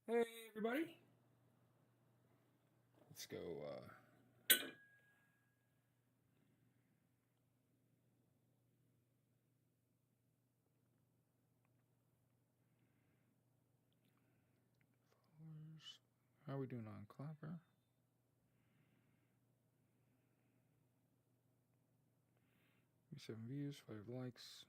Hey everybody, let's go. How are we doing on Clapper? Seven views, 5 likes.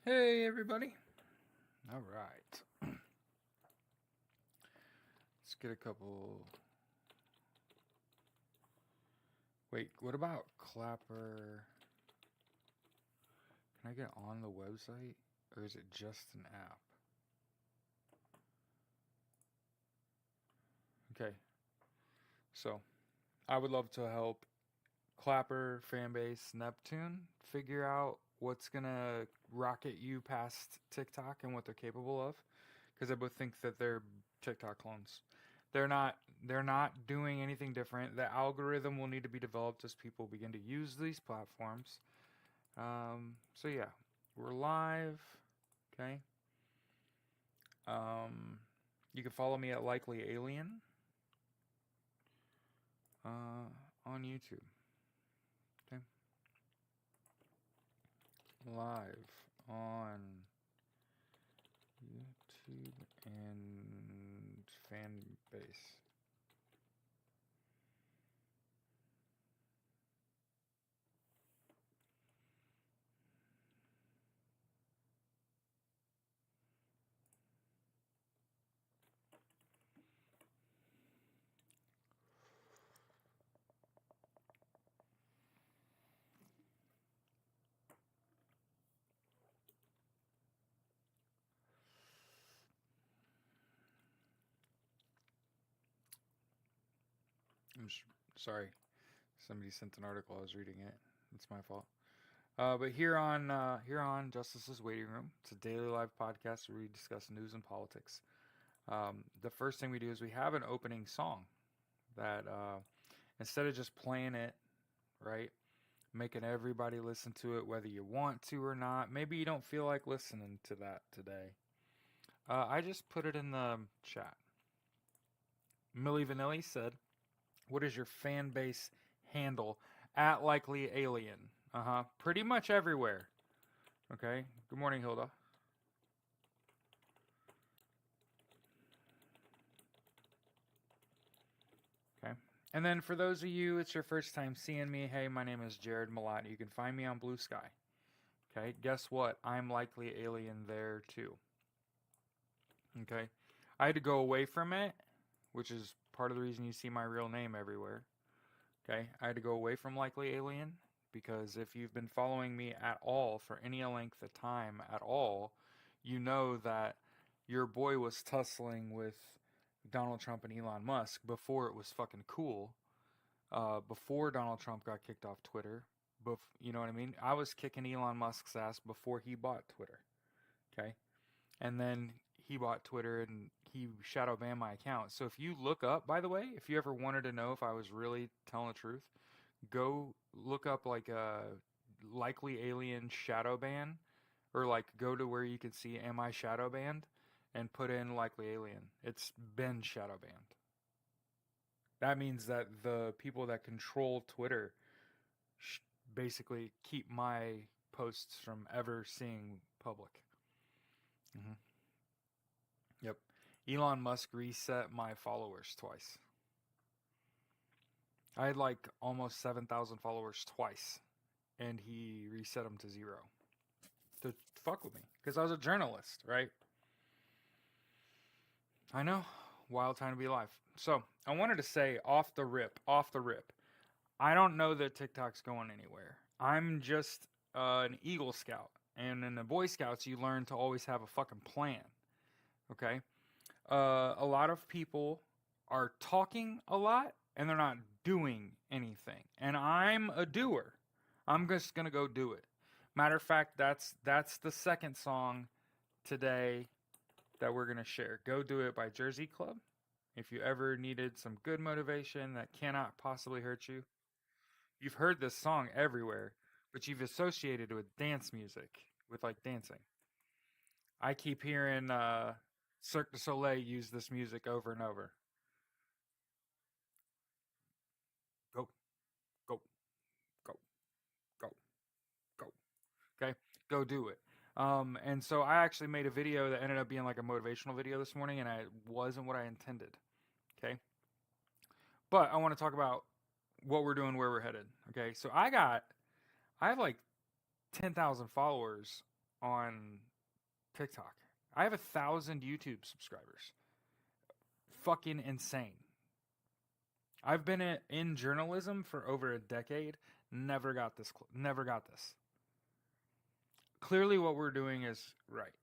Hey everybody. All right. Let's get a couple. Wait, what about Clapper? Can I get on the website, or is it just an app? Okay. So, I would love to help Clapper, Fanbase, Neptune figure out what's gonna rocket you past TikTok and what they're capable of, because I both think that they're TikTok clones. They're not. They're not doing anything different. The algorithm will need to be developed as people begin to use these platforms. So yeah, we're live. Okay. Um, you can follow me at Likely Alien on YouTube. Okay. Live on YouTube and Fanbase. I'm sorry. Somebody sent an article. I was reading it. It's my fault. But here on Justice's Waiting Room, it's a daily live podcast where we discuss news and politics. The first thing we do is we have an opening song that instead of just playing it, right, making everybody listen to it whether you want to or not. Maybe you don't feel like listening to that today. I just put it in the chat. Millie Vanilli said, "What is your fan base handle?" At Likely Alien. Uh huh. Pretty much everywhere. Okay. Good morning, Hilda. Okay. And then for those of you, it's your first time seeing me. Hey, my name is Jared Malott. You can find me on Blue Sky. Okay. Guess what? I'm Likely Alien there too. Okay. I had to go away from it, which is part of the reason you see my real name everywhere. Okay. I had to go away from Likely Alien because if you've been following me at all for any length of time at all, you know that your boy was tussling with Donald Trump and Elon Musk before it was fucking cool. Before Donald Trump got kicked off Twitter. You know what I mean? I was kicking Elon Musk's ass before he bought Twitter. Okay. And then he bought Twitter and he shadow banned my account. So if you look up, by the way, if you ever wanted to know if I was really telling the truth, go look up like a Likely Alien shadow ban, or like go to where you can see am I shadow banned and put in Likely Alien. It's been shadow banned. That means that the people that control Twitter basically keep my posts from ever seeing public. Mm-hmm. Yep. Elon Musk reset my followers twice. I had like almost 7,000 followers twice, and he reset them to zero to fuck with me because I was a journalist, right? I know. Wild time to be alive. So I wanted to say off the rip, I don't know that TikTok's going anywhere. I'm just an Eagle Scout. And in the Boy Scouts, you learn to always have a fucking plan. Okay? A lot of people are talking a lot and they're not doing anything. And I'm a doer. I'm just gonna go do it. Matter of fact, that's the second song today that we're gonna share. Go Do It by Jersey Club. If you ever needed some good motivation that cannot possibly hurt you, you've heard this song everywhere, but you've associated it with dance music, with like dancing. I keep hearing Cirque du Soleil use this music over and over. Go, go, go, go, go. Okay, go do it. And so I actually made a video that ended up being like a motivational video this morning, and it wasn't what I intended. Okay, but I want to talk about what we're doing, where we're headed. Okay, so I have like 10,000 followers on TikTok. I have 1,000 YouTube subscribers. Fucking insane. I've been in journalism for over a decade. Never got this. Never got this. Clearly, what we're doing is right,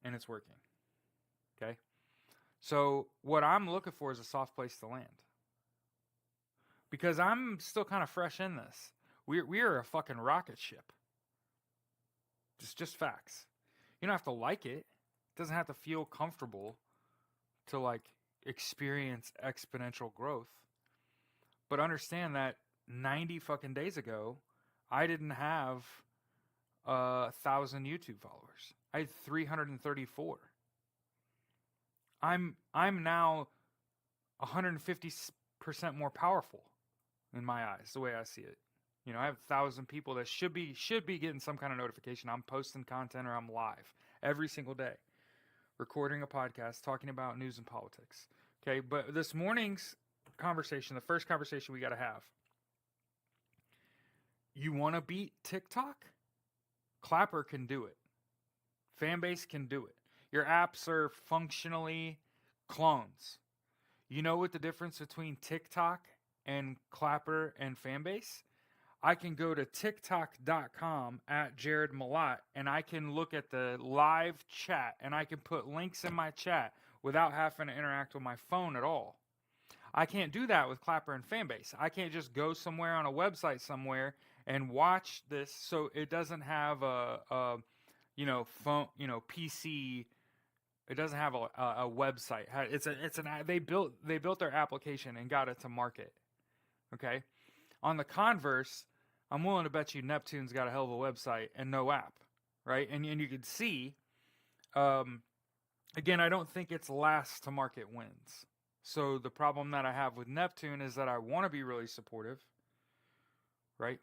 and it's working. Okay. So what I'm looking for is a soft place to land, because I'm still kind of fresh in this. We are a fucking rocket ship. It's just facts. You don't have to like it. It doesn't have to feel comfortable to like experience exponential growth. But understand that 90 fucking days ago, I didn't have 1,000 YouTube followers. I had 334. I'm now 150% more powerful in my eyes, the way I see it. You know, I have 1,000 people that should be getting some kind of notification. I'm posting content or I'm live every single day, recording a podcast, talking about news and politics. Okay, but this morning's conversation, the first conversation we got to have. You want to beat TikTok? Clapper can do it. Fanbase can do it. Your apps are functionally clones. You know what the difference between TikTok and Clapper and Fanbase? I can go to tiktok.com at Jared Malott and I can look at the live chat and I can put links in my chat without having to interact with my phone at all. I can't do that with Clapper and Fanbase. I can't just go somewhere on a website somewhere and watch this, so it doesn't have a phone, PC. It doesn't have a website. They built their application and got it to market. Okay, on the converse, I'm willing to bet you Neptune's got a hell of a website and no app, right? And you can see, again, I don't think it's last to market wins. So the problem that I have with Neptune is that I want to be really supportive, right?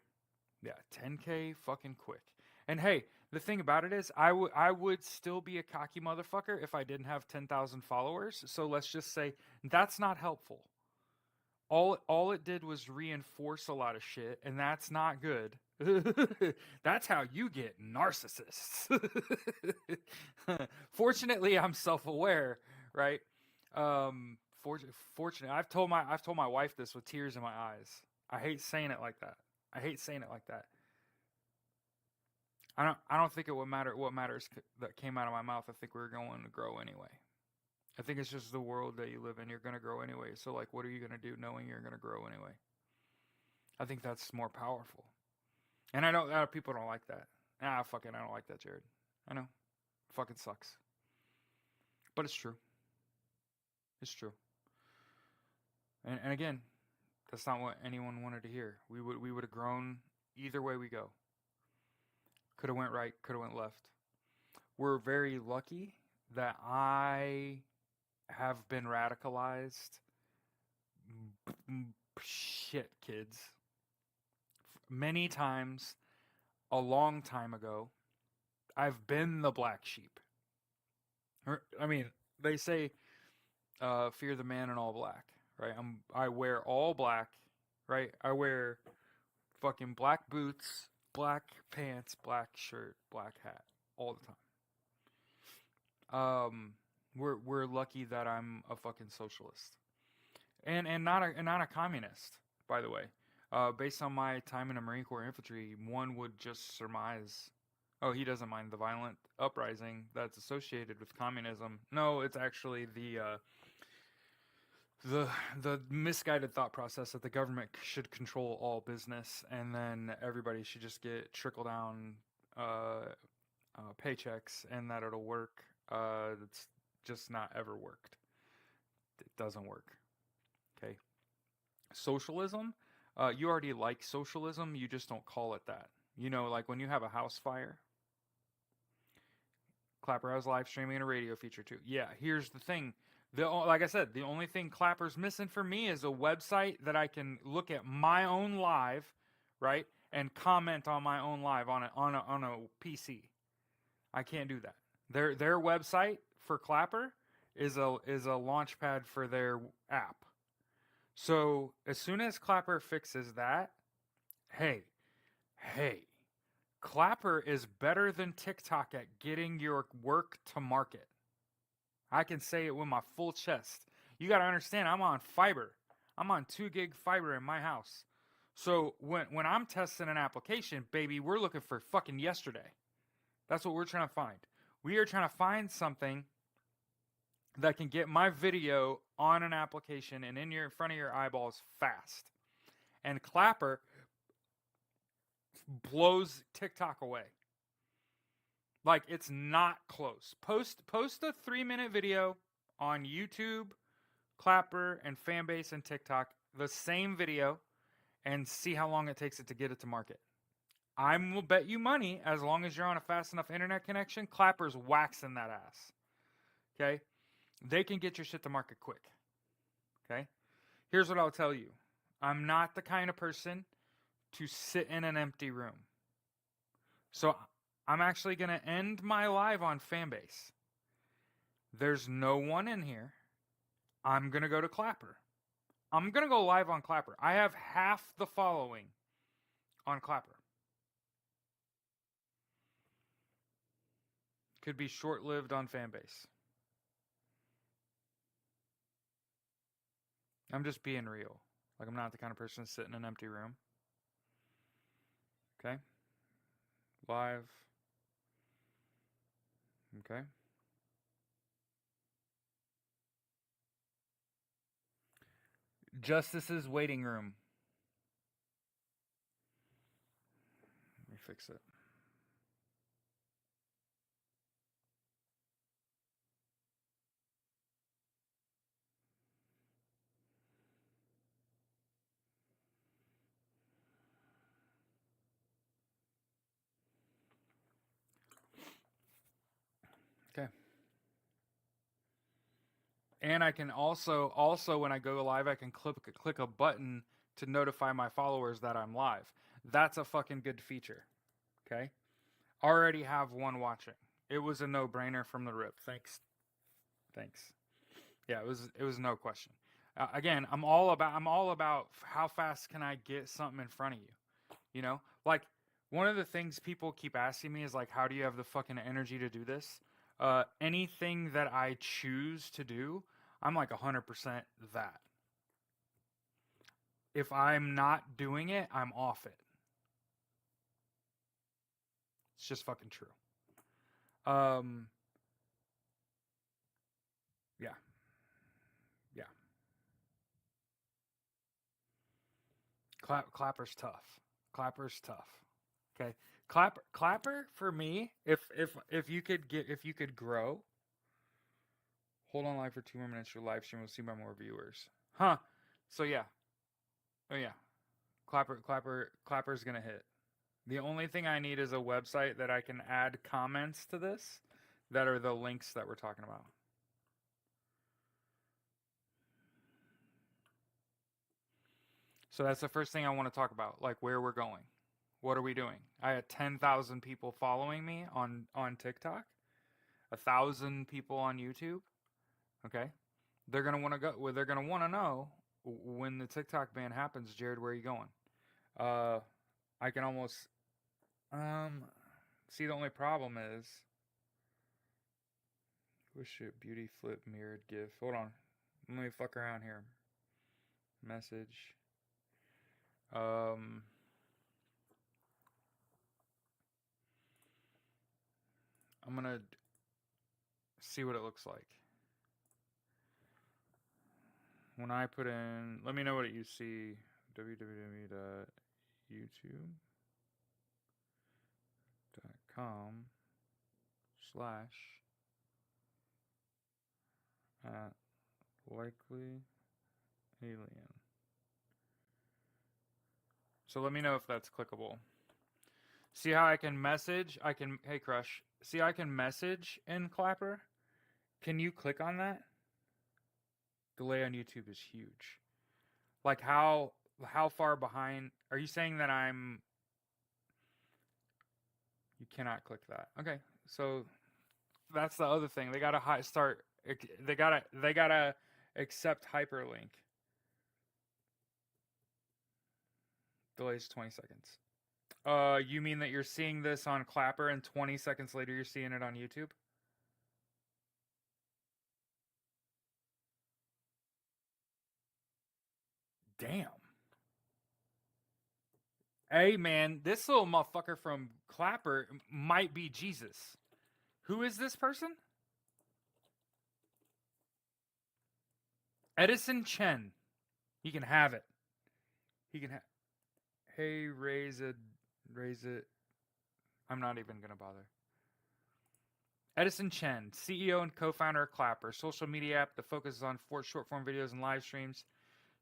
Yeah, 10K fucking quick. And hey, the thing about it is, I would still be a cocky motherfucker if I didn't have 10,000 followers. So let's just say that's not helpful. All it did was reinforce a lot of shit, and that's not good. That's how you get narcissists. Fortunately, I'm self-aware, right? Fortunately, I've told my wife this with tears in my eyes. I hate saying it like that. I don't think it would matter what matters that came out of my mouth. I think we're going to grow anyway. I think it's just the world that you live in. You're going to grow anyway. So, like, what are you going to do knowing you're going to grow anyway? I think that's more powerful. And I know people don't like that. I don't like that, Jared. I know. Fucking sucks. But it's true. It's true. And again, that's not what anyone wanted to hear. We would have grown either way we go. Could have went right, could have went left. We're very lucky that I have been radicalized. Shit, kids. Many times, a long time ago, I've been the black sheep. I mean, they say, fear the man in all black, right? I wear all black, right? I wear fucking black boots, black pants, black shirt, black hat, all the time. We're lucky that I'm a fucking socialist, and not a communist, by the way. Based on my time in the Marine Corps infantry, one would just surmise, oh, he doesn't mind the violent uprising that's associated with communism. No, it's actually the the the misguided thought process that the government should control all business, and then everybody should just get trickle down uh, paychecks, and that it'll work. It's just not ever worked. It doesn't work. Okay, socialism. You already like socialism. You just don't call it that. You know, like when you have a house fire. Clapper has live streaming and a radio feature too. Yeah, here's the thing. Like I said, the only thing Clapper's missing for me is a website that I can look at my own live, right, and comment on my own live on a PC. I can't do that. Their website for Clapper is a launch pad for their app. So as soon as Clapper fixes that, hey, hey, Clapper is better than TikTok at getting your work to market. I can say it with my full chest. You got to understand, I'm on fiber. I'm on 2 gig fiber in my house. So when I'm testing an application, baby, we're looking for fucking yesterday. That's what we're trying to find. We are trying to find something that can get my video on an application and in front of your eyeballs fast. And Clapper blows TikTok away. Like, it's not close. Post a 3-minute video on YouTube, Clapper, and Fanbase and TikTok, the same video, and see how long it takes it to get it to market. I will bet you money, as long as you're on a fast enough internet connection, Clapper's waxing that ass. Okay? They can get your shit to market quick. Okay? Here's what I'll tell you. I'm not the kind of person to sit in an empty room. So I'm actually going to end my live on Fanbase. There's no one in here. I'm going to go to Clapper. I'm going to go live on Clapper. I have half the following on Clapper. Could be short-lived on Fanbase. I'm just being real. Like, I'm not the kind of person to sit in an empty room. Okay? Live. Okay? Justice's waiting room. Let me fix it. Okay. And I can also when I go live, I can click a button to notify my followers that I'm live. That's a fucking good feature. Okay? Already have one watching. It was a no-brainer from the rip. Thanks. Yeah, it was no question. Again, I'm all about how fast can I get something in front of you. You know, like one of the things people keep asking me is like, how do you have the fucking energy to do this? Anything that I choose to do, I'm like 100% that. If I'm not doing it, I'm off it. It's just fucking true. Yeah. Yeah. Clapper's tough. Clapper's tough. Okay. Clapper for me, if you could grow. Hold on live for 2 more minutes. Your live stream will see by more viewers. Huh. So yeah. Oh yeah. Clapper's gonna hit. The only thing I need is a website that I can add comments to this that are the links that we're talking about. So that's the first thing I want to talk about, like where we're going. What are we doing? I had 10,000 people following me on TikTok, 1,000 people on YouTube. Okay, they're gonna want to go. Well, they're gonna want to know when the TikTok ban happens. Jared, where are you going? I can almost see. The only problem is, wish it beauty flip mirrored GIF. Hold on, let me fuck around here. Message. I'm gonna see what it looks like. when I put in, let me know what you see. www.youtube.com/ at likely alien. So let me know if that's clickable. See how I can message? Hey Crush. See how I can message in Clapper? Can you click on that? Delay on YouTube is huge. Like how far behind are you saying that I'm you cannot click that. Okay. So that's the other thing. They got to start they got to accept hyperlink. Delays 20 seconds. You mean that you're seeing this on Clapper and 20 seconds later you're seeing it on YouTube? Damn. Hey man, this little motherfucker from Clapper might be Jesus. Who is this person? Edison Chen. He can have it. He can have. Hey, raise it. I'm not even gonna bother. Edison Chen, CEO and co-founder of Clapper, a social media app that focuses on short-form videos and live streams.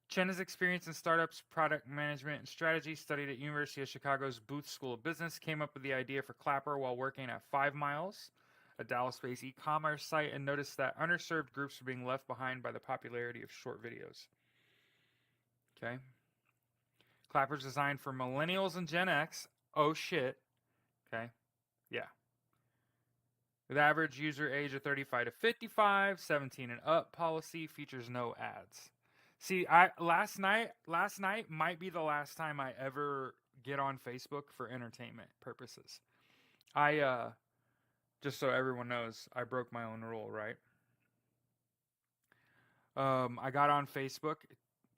Chen has experience in startups, product management, and strategy, studied at University of Chicago's Booth School of Business, came up with the idea for Clapper while working at 5 Miles, a Dallas-based e-commerce site, and noticed that underserved groups were being left behind by the popularity of short videos. Okay. Clapper's designed for millennials and Gen X. Oh, shit. Okay. Yeah. With average user age of 35 to 55, 17 and up policy, features no ads. See, last night might be the last time I ever get on Facebook for entertainment purposes. I just so everyone knows, I broke my own rule, right? I got on Facebook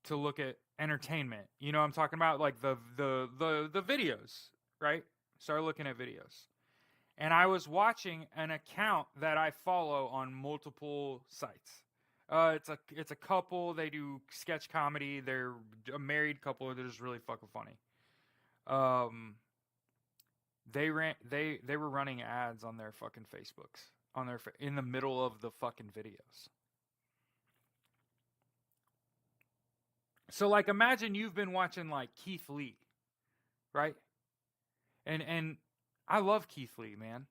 to look at entertainment. You know what I'm talking about? Like the videos, right? Started looking at videos. And I was watching an account that I follow on multiple sites. It's a couple. They do sketch comedy. They're a married couple. They're just really fucking funny. They were running ads on their fucking Facebooks in the middle of the fucking videos. So like, imagine you've been watching like Keith Lee, right? And I love Keith Lee, man.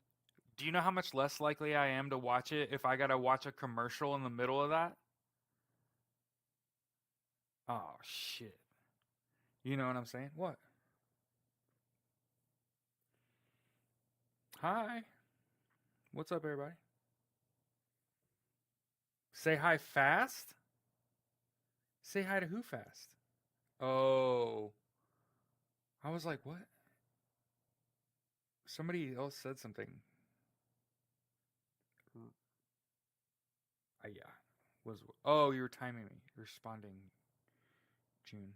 Do you know how much less likely I am to watch it if I gotta watch a commercial in the middle of that? Oh shit. You know what I'm saying? What? Hi. What's up, everybody? Say hi fast? Say hi to who fast? Oh. I was like, what? Somebody else said something. Yeah. Oh, you were timing me. You're responding June.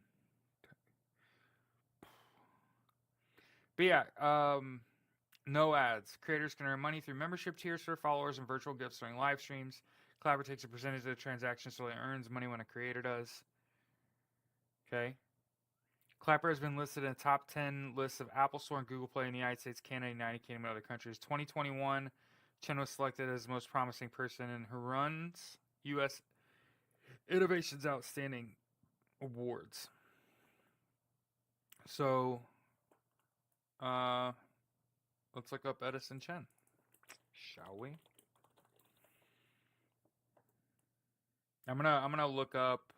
But yeah, no ads. Creators can earn money through membership tiers for followers and virtual gifts during live streams. Clapper takes a percentage of the transaction, so it earns money when a creator does. Okay. Clapper has been listed in the top 10 lists of Apple Store and Google Play in the United States, Canada, United Kingdom, and other countries. 2021, Chen was selected as the most promising person in Hurun's U.S. Innovations Outstanding Awards. So, let's look up Edison Chen, shall we? I'm gonna look up.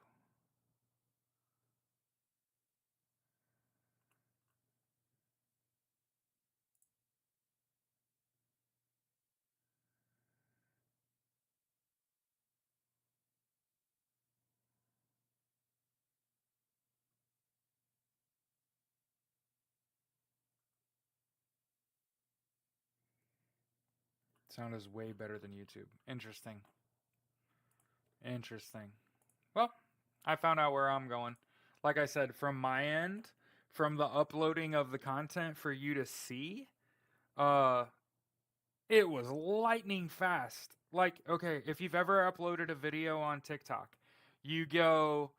Sound is way better than YouTube. Interesting. Well, I found out where I'm going. Like I said, from my end, from the uploading of the content for you to see, it was lightning fast. Like, okay, if you've ever uploaded a video on TikTok, You go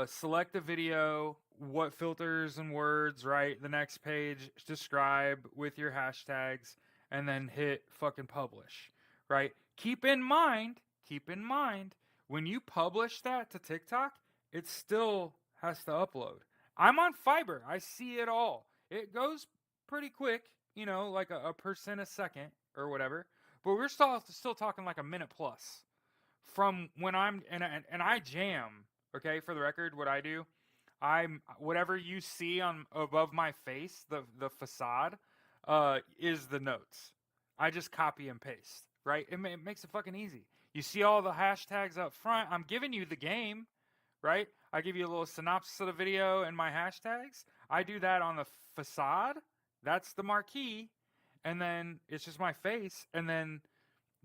select the video, what filters and words, right? The next page, describe with your hashtags, and then hit fucking publish, right? Keep in mind, when you publish that to TikTok, it still has to upload. I'm on Fiber. I see it all. It goes pretty quick, like a percent a second or whatever. But we're still talking like a minute plus from when and I jam. Okay, for the record, what I do, I'm whatever you see on above my face, the facade, is the notes. I just copy and paste. Right, it makes it fucking easy. You see all the hashtags up front. I'm giving you the game, right? I give you a little synopsis of the video and my hashtags. I do that on the facade. That's the marquee, and then it's just my face, and then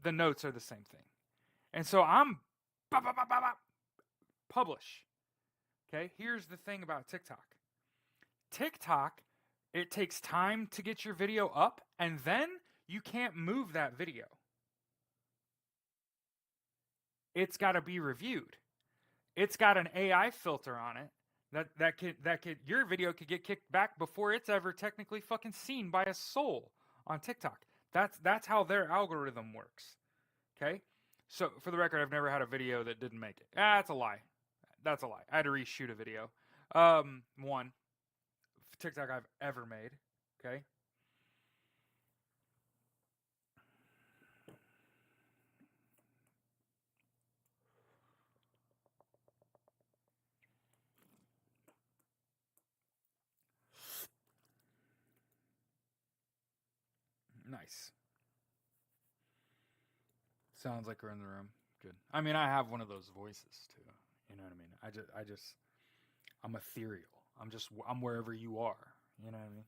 the notes are the same thing. And so I'm publish. Okay, here's the thing about TikTok. TikTok, it takes time to get your video up, and then you can't move that video. It's got to be reviewed. It's got an AI filter on it that could your video could get kicked back before it's ever technically fucking seen by a soul on TikTok. That's how their algorithm works. Okay? So for the record, I've never had a video that didn't make it. That's a lie. That's a lie. I had to reshoot a video. One TikTok I've ever made. Okay. Nice. Sounds like we're in the room. Good. I mean, I have one of those voices too. You know what I mean? I'm ethereal. I'm wherever you are. You know what I mean?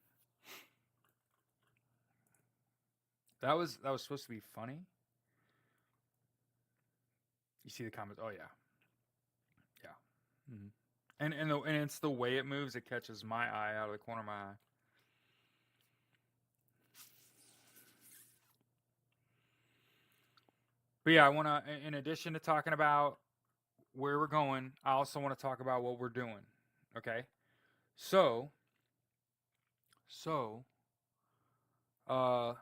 That was supposed to be funny. You see the comments? Oh yeah, yeah. And it's the way it moves. It catches my eye out of the corner of my eye. But yeah, I want to. In addition to talking about where we're going, I also want to talk about what we're doing. Okay, so so uh,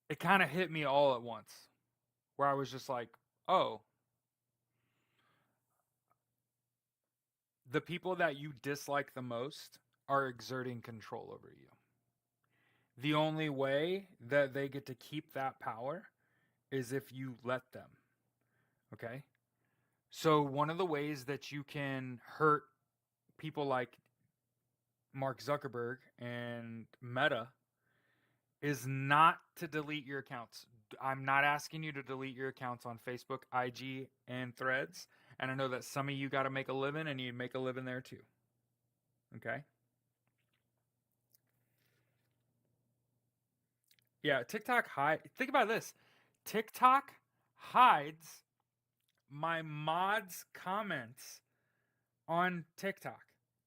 it kind of hit me all at once, where I was just like, oh, the people that you dislike the most are exerting control over you. The only way that they get to keep that power is if you let them. Okay? So, one of the ways that you can hurt people like Mark Zuckerberg and Meta is not to delete your accounts. I'm not asking you to delete your accounts on Facebook, IG, and Threads. And I know that some of you got to make a living and you make a living there too. Okay? Yeah, TikTok hide. Think about this. TikTok hides my mods' comments on TikTok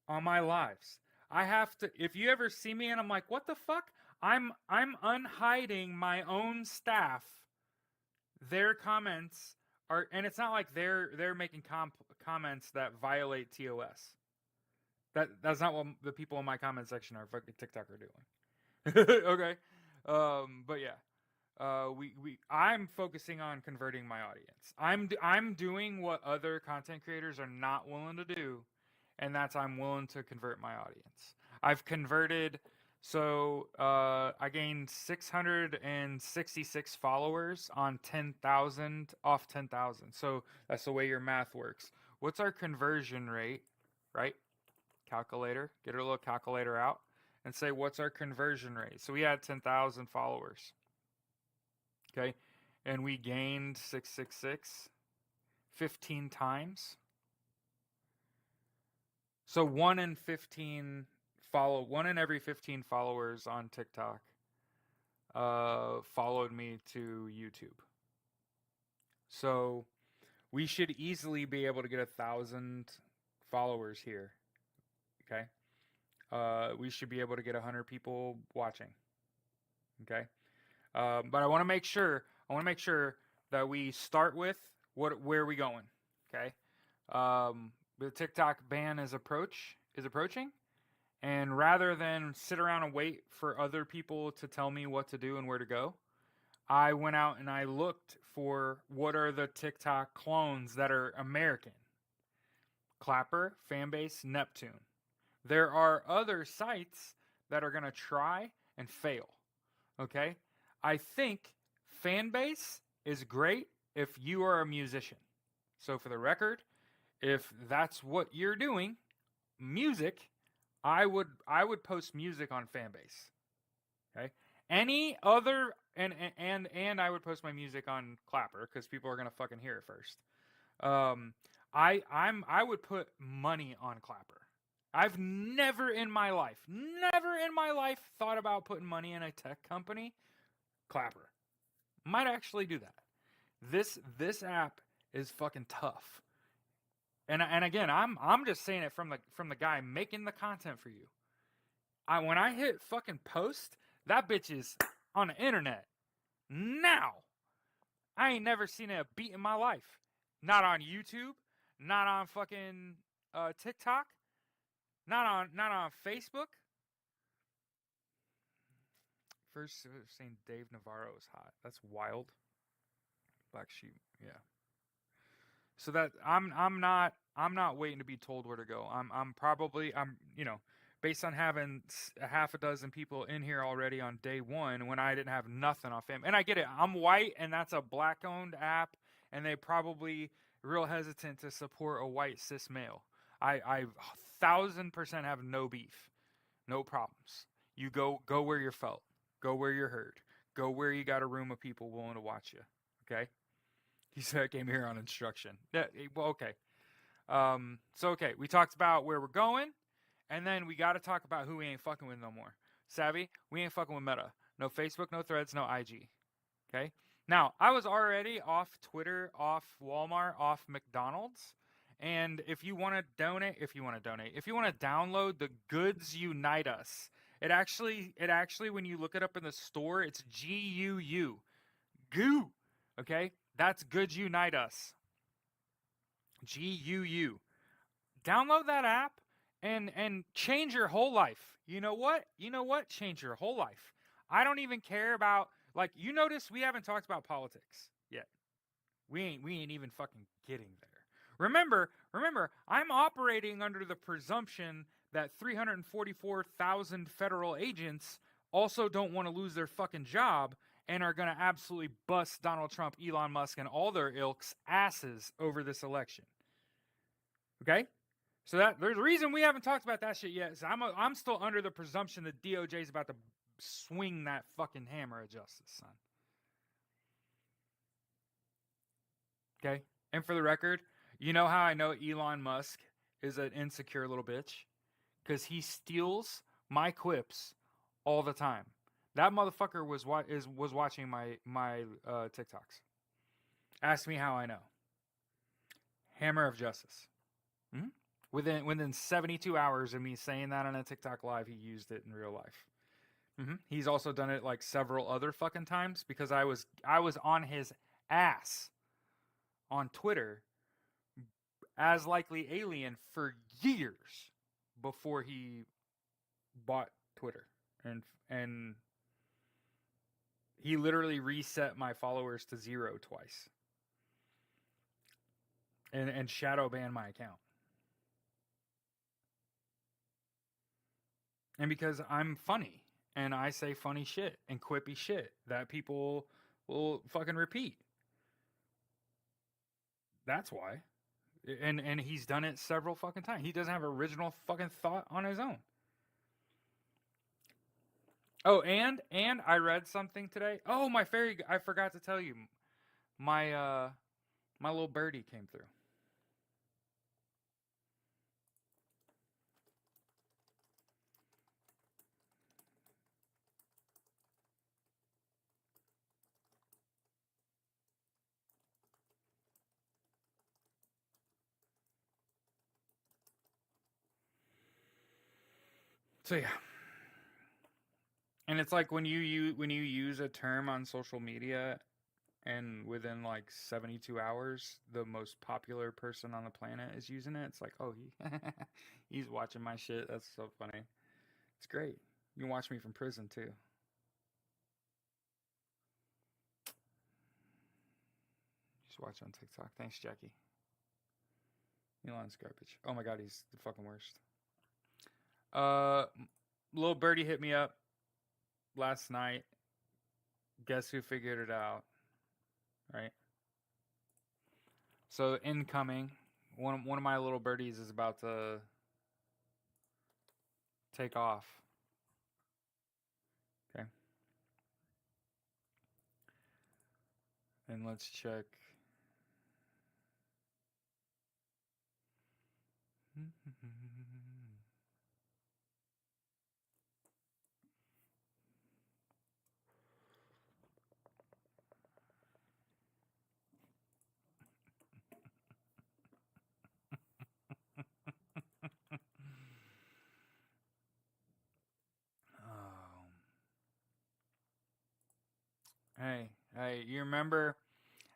on my lives. I have to if you ever see me and I'm like, "What the fuck?" I'm unhiding my own staff. Their comments are and it's not like they're making comments that violate TOS. That's not what the people in my comment section are fucking TikTok are doing. Okay. But yeah. I'm focusing on converting my audience. I'm doing what other content creators are not willing to do, and that's I'm willing to convert my audience. I've converted, so I gained 666 followers on 10,000 off 10,000. So that's the way your math works. What's our conversion rate? Right? Calculator. Get a little calculator out and say what's our conversion rate. So we had 10,000 followers. Okay. And we gained 666 15 times. So 1 in every 15 followers on TikTok followed me to YouTube. So we should easily be able to get 1,000 followers here. Okay. We should be able to get 100 people watching. Okay. But I want to make sure that we start with where are we going. Okay. The TikTok ban is approaching, and rather than sit around and wait for other people to tell me what to do and where to go, I went out and I looked for what are the TikTok clones that are American. Clapper, Fanbase, Neptune. There are other sites that are going to try and fail. Okay? I think Fanbase is great if you are a musician. So for the record, if that's what you're doing, music, I would post music on Fanbase. Okay? Any other and I would post my music on Clapper because people are gonna fucking hear it first. Um, I would put money on Clapper. I've never in my life thought about putting money in a tech company. Clapper might actually do that. This app is fucking tough. And again, I'm just saying it from the guy making the content for you. When I hit fucking post, that bitch is on the internet now. I ain't never seen a beat in my life. Not on YouTube, not on fucking TikTok, not on Facebook. First saying Dave Navarro is hot. That's wild. Black Sheep, yeah. So that I'm not waiting to be told where to go. I'm based on having a half a dozen people in here already on day one when I didn't have nothing off him. And I get it. I'm white and that's a black owned app and they probably real hesitant to support a white cis male. I 1,000% have no beef, no problems. You go where you're felt, go where you're heard, go where you got a room of people willing to watch you. Okay. He said I came here on instruction. Yeah, well, okay. So we talked about where we're going, and then we got to talk about who we ain't fucking with no more. Savvy, we ain't fucking with Meta. No Facebook, no Threads, no IG. Okay. Now I was already off Twitter, off Walmart, off McDonald's, and if you want to donate, if you want to download the Goods Unite Us, it actually when you look it up in the store, it's GUU, goo. Okay. That's Goods Unite Us. GUU. Download that app and change your whole life. You know what? Change your whole life. I don't even care about you notice we haven't talked about politics yet. We ain't even fucking getting there. Remember, I'm operating under the presumption that 344,000 federal agents also don't want to lose their fucking job and are going to absolutely bust Donald Trump, Elon Musk, and all their ilks asses over this election. Okay? So that there's a reason we haven't talked about that shit yet. So I'm still under the presumption that DOJ is about to swing that fucking hammer of justice, son. Okay? And for the record, you know how I know Elon Musk is an insecure little bitch? Because he steals my quips all the time. That motherfucker was watching my TikToks. Ask me how I know. Hammer of Justice. Mm-hmm. Within 72 hours of me saying that on a TikTok live, he used it in real life. Mm-hmm. He's also done it like several other fucking times because I was on his ass on Twitter as likely alien for years before he bought Twitter and he literally reset my followers to 0 twice. And shadow banned my account. And because I'm funny and I say funny shit and quippy shit that people will fucking repeat. That's why. And he's done it several fucking times. He doesn't have original fucking thought on his own. Oh, and I read something today. Oh, my fairy, I forgot to tell you. My little birdie came through. So yeah. And it's like when you use a term on social media and within like 72 hours, the most popular person on the planet is using it. It's like, oh, he's watching my shit. That's so funny. It's great. You can watch me from prison too. Just watch on TikTok. Thanks, Jackie. Elon's garbage. Oh my god, he's the fucking worst. Uh, little birdie hit me up last night. Guess who figured it out? Right. So incoming, one of my little birdies is about to take off. Okay. And let's check. Oh. Hey, you remember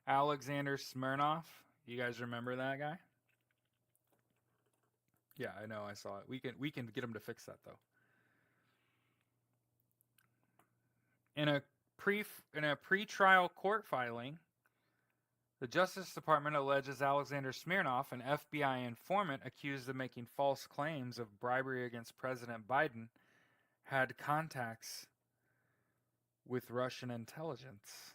Alexander Smirnov? You guys remember that guy? Yeah, I know. I saw it. We can get him to fix that though. In a pre-trial court filing, the Justice Department alleges Alexander Smirnov, an FBI informant accused of making false claims of bribery against President Biden, had contacts with Russian intelligence.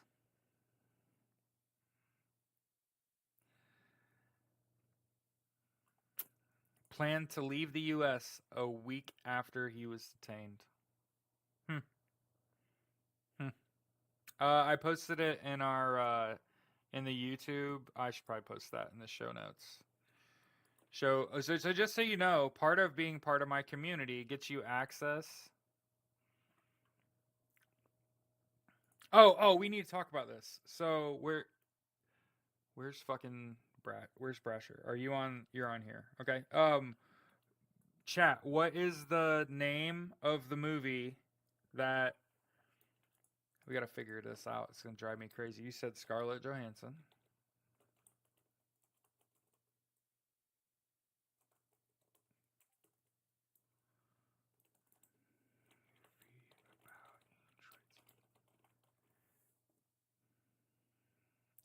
Planned to leave the U.S. a week after he was detained. Hmm. Hmm. I posted it in our in the YouTube. I should probably post that in the show notes. So just so you know, part of being part of my community gets you access. Oh, we need to talk about this. So where's fucking Brad? Where's Brasher? Are you on? You're on here. Okay. Chat. What is the name of the movie that we gotta figure this out? It's gonna drive me crazy. You said Scarlett Johansson.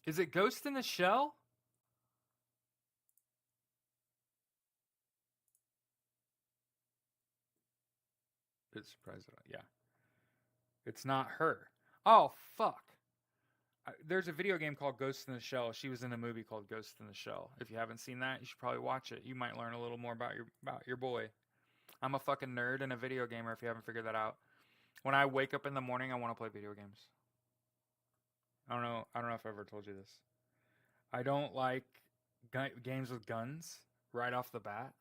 Is it Ghost in the Shell? It's President. Yeah. It's not her. Oh fuck. There's a video game called Ghost in the Shell. She was in a movie called Ghost in the Shell. If you haven't seen that, you should probably watch it. You might learn a little more about your boy. I'm a fucking nerd and a video gamer. If you haven't figured that out, when I wake up in the morning, I want to play video games. I don't know. I don't know if I ever told you this. I don't like games with guns right off the bat.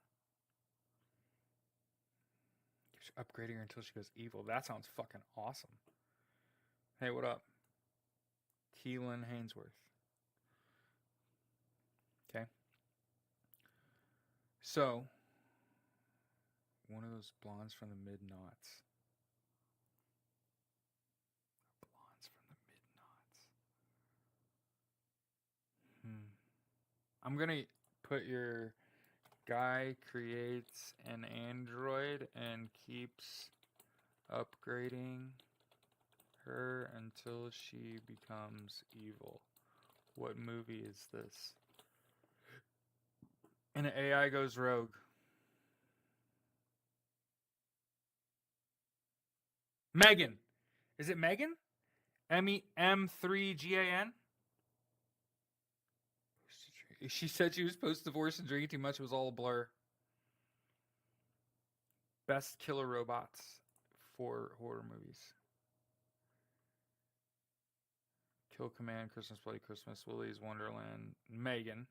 Keeps upgrading her until she goes evil. That sounds fucking awesome. Hey, what up? Keelan Hainsworth. Okay. So, one of those blondes from the mid-noughts. Blondes from the mid-noughts. I'm going to put your guy creates an android and keeps upgrading her until she becomes evil. What movie is this? And AI goes rogue. Megan. Is it Megan? M3GAN? She said she was post-divorce and drinking too much. It was all a blur. Best killer robots for horror movies. Kill Command, Christmas Bloody Christmas, Willy's Wonderland, Megan.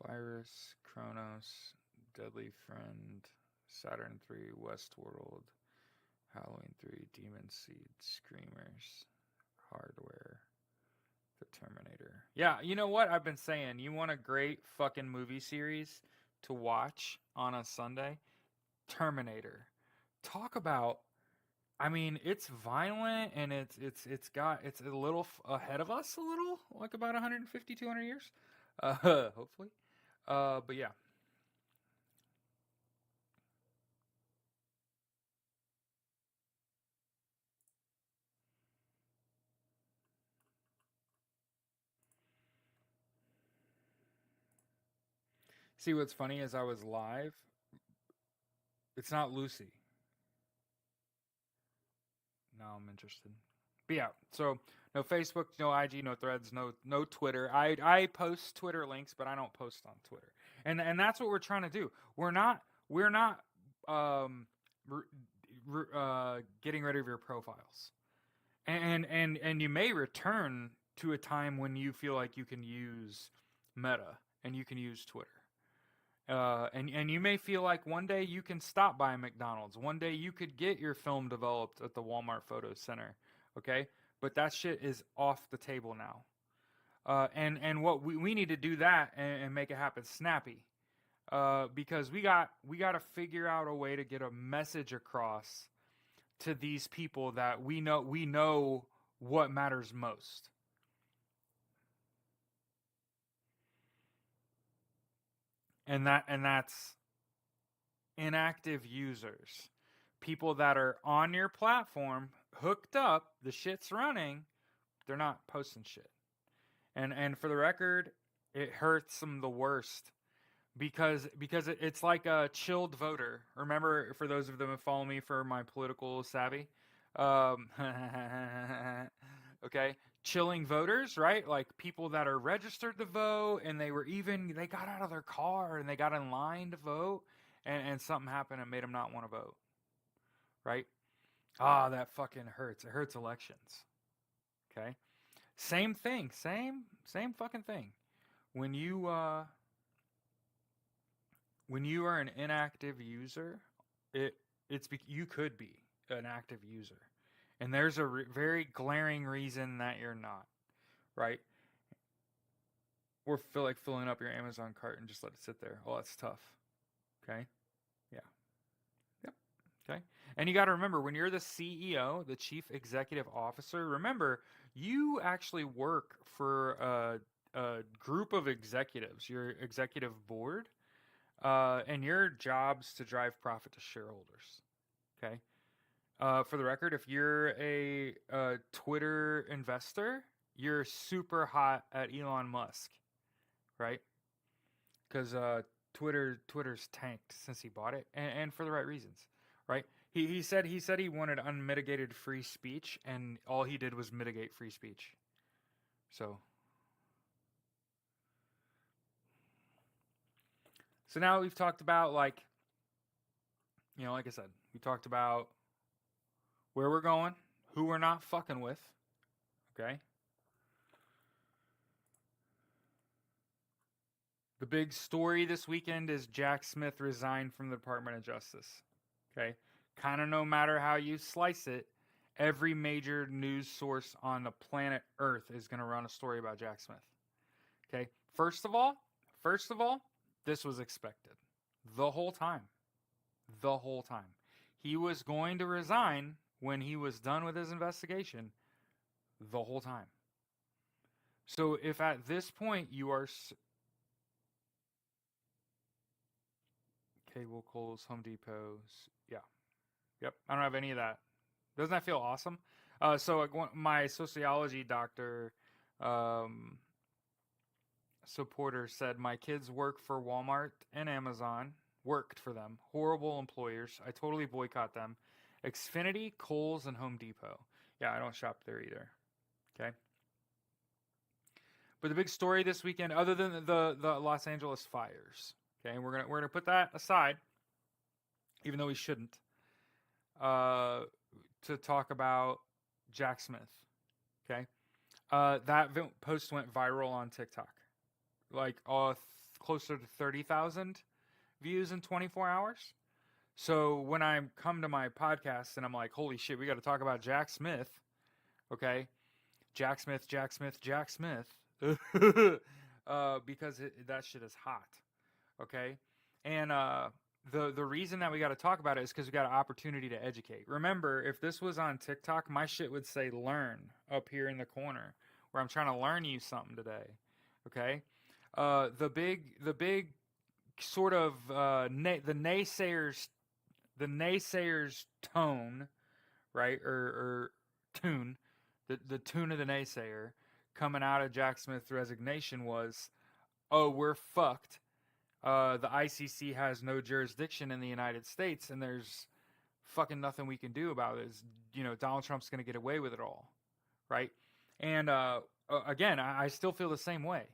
Virus, Kronos, Deadly Friend, Saturn 3, Westworld, Halloween 3, Demon Seed, Screamers, Hardware, The Terminator. Yeah, you know what I've been saying? You want a great fucking movie series to watch on a Sunday? Terminator. Talk about I mean, it's violent and it's a little ahead of us a little, like about 150, 200 years. Hopefully. But yeah. See, what's funny is I was live. It's not Lucy. Now I'm interested. But yeah, so no Facebook, no IG, no Threads, no Twitter. I post Twitter links, but I don't post on Twitter. And that's what we're trying to do. We're not um getting rid of your profiles. And you may return to a time when you feel like you can use Meta and you can use Twitter. And you may feel like one day you can stop by McDonald's. One day you could get your film developed at the Walmart Photo Center. Okay, but that shit is off the table now. And what we need to do that and make it happen snappy. Because we got to figure out a way to get a message across to these people that we know what matters most. And that's inactive users, people that are on your platform, hooked up, the shit's running, they're not posting shit. And for the record, it hurts them the worst because it's like a chilled voter. Remember, for those of them who follow me for my political savvy, um, okay, chilling voters, right? Like people that are registered to vote, and they got out of their car and they got in line to vote, and something happened and made them not want to vote, right? Ah, that fucking hurts. It hurts elections. Okay, same thing, same fucking thing. When you when you are an inactive user, it you could be an active user, and there's a very glaring reason that you're not, right? Or feel like filling up your Amazon cart and just let it sit there. Oh, that's tough. Okay, yeah, yep, okay. And you got to remember, when you're the CEO, the chief executive officer, remember you actually work for a group of executives, your executive board, and your job's to drive profit to shareholders. Okay. For the record, if you're a Twitter investor, you're super hot at Elon Musk, right? Because Twitter's tanked since he bought it, and for the right reasons, right? He said he wanted unmitigated free speech, and all he did was mitigate free speech. So now we've talked about, like, like I said, we talked about where we're going, who we're not fucking with. Okay. The big story this weekend is Jack Smith resigned from the Department of Justice. Okay. Kind of no matter how you slice it, every major news source on the planet Earth is going to run a story about Jack Smith. Okay. First of all, this was expected the whole time. The whole time. He was going to resign when he was done with his investigation the whole time. So if at this point you are Cable, Kohl's, Home Depot's, yeah, yep, I don't have any of that. Doesn't that feel awesome? So my sociology doctor um, supporter said my kids work for Walmart and Amazon. Worked for them. Horrible employers. I totally boycott them. Xfinity, Kohl's, and Home Depot. Yeah, I don't shop there either. Okay. But the big story this weekend, other than the Los Angeles fires, okay, we're gonna put that aside, even though we shouldn't, to talk about Jack Smith. Okay, that post went viral on TikTok, like closer to 30,000 views in 24 hours. So when I come to my podcast and I'm like, holy shit, we got to talk about Jack Smith. Okay, Jack Smith, Jack Smith, Jack Smith, because that shit is hot. Okay, and the reason that we got to talk about it is because we got an opportunity to educate. Remember, if this was on TikTok, my shit would say "learn" up here in the corner, where I'm trying to learn you something today. Okay, the big sort of the naysayers tone, right, or tune, the tune of the naysayer coming out of Jack Smith's resignation was, "Oh, we're fucked. The ICC has no jurisdiction in the United States, and there's fucking nothing we can do about it. Donald Trump's going to get away with it all, right?" And again, I still feel the same way.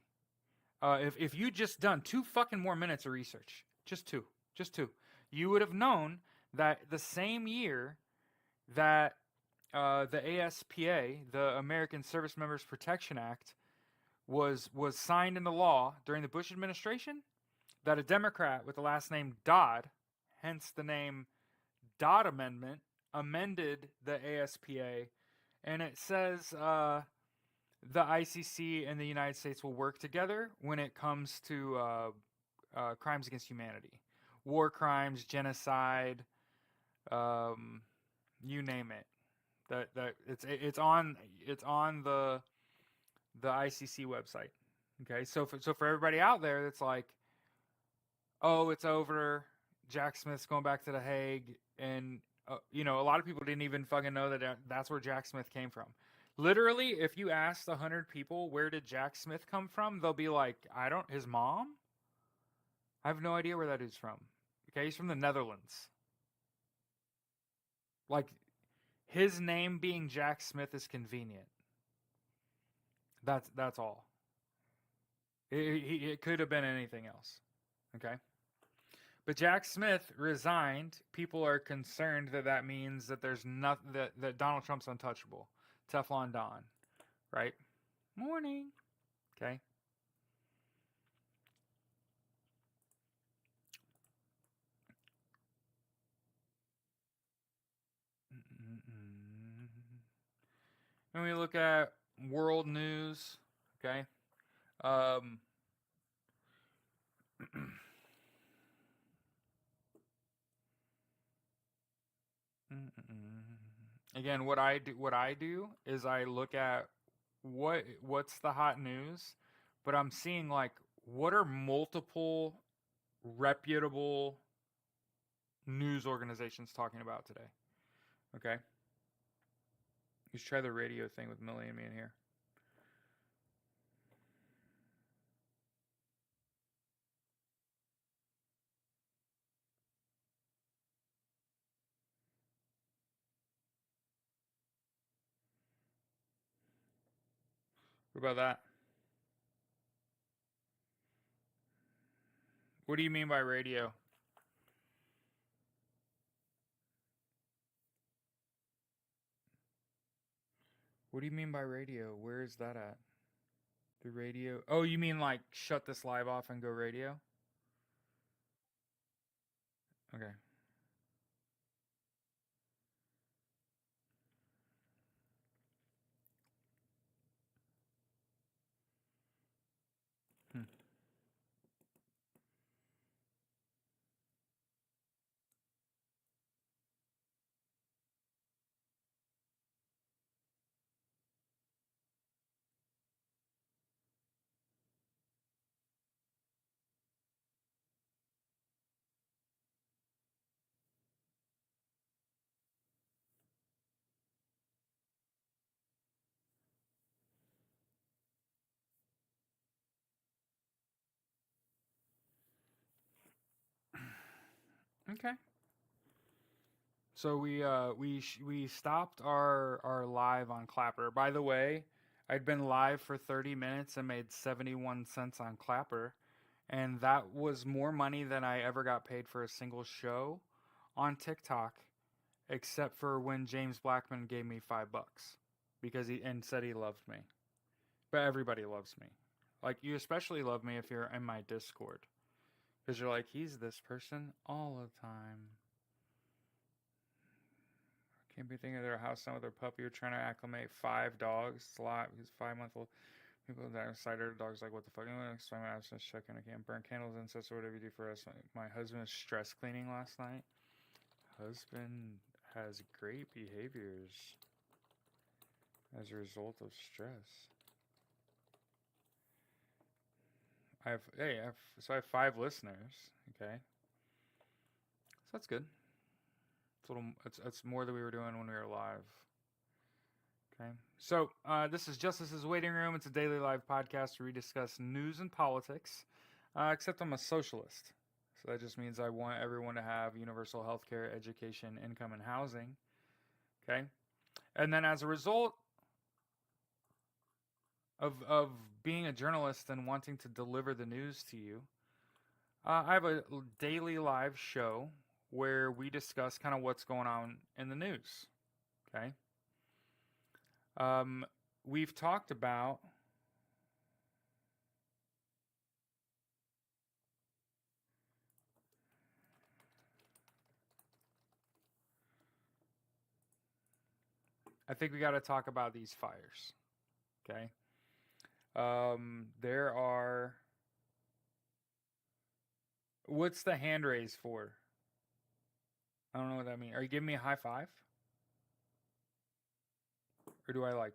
If you just done 2 fucking more minutes of research, just two, you would have known that the same year that the ASPA, the American Service Members Protection Act, was signed into law during the Bush administration, that a Democrat with the last name Dodd, hence the name Dodd Amendment, amended the ASPA, and it says the ICC and the United States will work together when it comes to crimes against humanity, war crimes, genocide, you name it. That it's on the ICC website. Okay, so for everybody out there that's like, "Oh, it's over. Jack Smith's going back to The Hague," and a lot of people didn't even fucking know that that's where Jack Smith came from. Literally, if you asked 100 people where did Jack Smith come from, they'll be like, his mom? I have no idea where that is from. Okay, he's from the Netherlands. Like, his name being Jack Smith is convenient. That's all. It could have been anything else. Okay? But Jack Smith resigned. People are concerned that means that there's nothing, that Donald Trump's untouchable. Teflon Don, right? Morning. Okay. When we look at world news, okay. Um, again, what I do is I look at what's the hot news, but I'm seeing like what are multiple reputable news organizations talking about today. Okay, let's try the radio thing with Millie and me in here. What about that? What do you mean by radio? What do you mean by radio? Where is that at? The radio. Oh, you mean like shut this live off and go radio? Okay. Hmm. Okay. So we stopped our live on Clapper. By the way, I'd been live for 30 minutes and made 71 cents on Clapper, and that was more money than I ever got paid for a single show on TikTok, except for when James Blackman gave me $5 because he and said he loved me. But everybody loves me. Like, you especially love me if you're in my Discord, because you're like, he's this person all the time. Can't be thinking of their house now with their puppy. You're trying to acclimate 5 dogs. It's a lot. He's 5 months old. People that are cider dogs like, what the fuck? I'm gonna explain my absence. Checking. I can't burn candles, incense, or whatever you do for us. My husband was stress cleaning last night. Husband has great behaviors as a result of stress. I have 5 listeners. Okay, so that's good. It's more than we were doing when we were live. Okay, so this is Justice's Waiting Room. It's a daily live podcast where we discuss news and politics. Except I'm a socialist, so that just means I want everyone to have universal health care, education, income, and housing. Okay, and then as a result of being a journalist and wanting to deliver the news to you, I have a daily live show where we discuss kind of what's going on in the news. Okay. We've talked about I think we got to talk about these fires. Okay. There are. What's the hand raise for? I don't know what that means. Are you giving me a high five? Or do I like.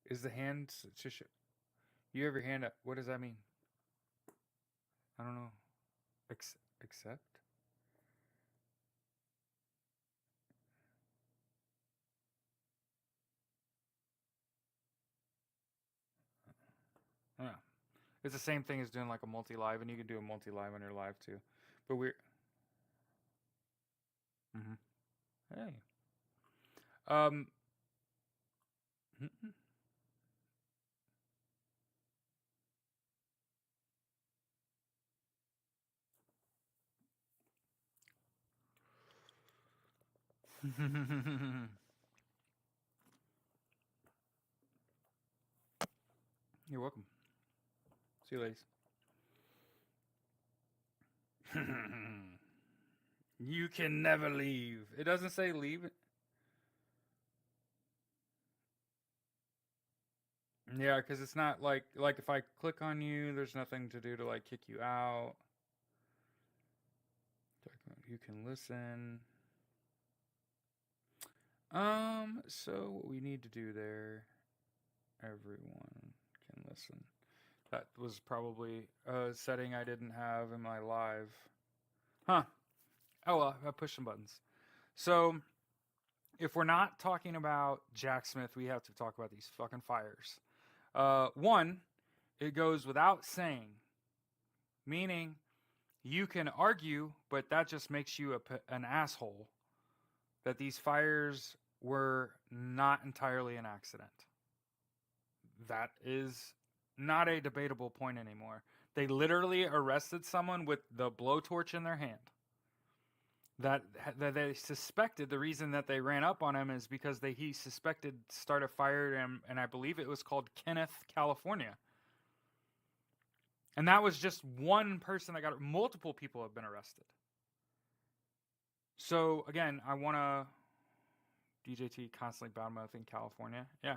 Is the hand. You have your hand up. What does that mean? I don't know. Accept? I don't know. It's the same thing as doing like a multi-live, and you can do a multi-live on your live too. But we're. Mm-hmm. Hey. Um. You're welcome. See you, ladies. You can never leave. It doesn't say leave. Yeah, because it's not like if I click on you, there's nothing to do to like kick you out. You can listen. So what we need to do there, everyone can listen. That was probably a setting I didn't have in my live. Huh. Oh well, I pushed some buttons. So if we're not talking about Jack Smith, we have to talk about these fucking fires. One, it goes without saying, meaning you can argue, but that just makes you an asshole, that these fires were not entirely an accident. That is not a debatable point anymore. They literally arrested someone with the blowtorch in their hand. That they suspected, the reason that they ran up on him is because he suspected start a fire, and I believe it was called Kenneth, California. And that was just one person that got. Multiple people have been arrested. So again, I want to. DJT constantly badmouthing California. Yeah.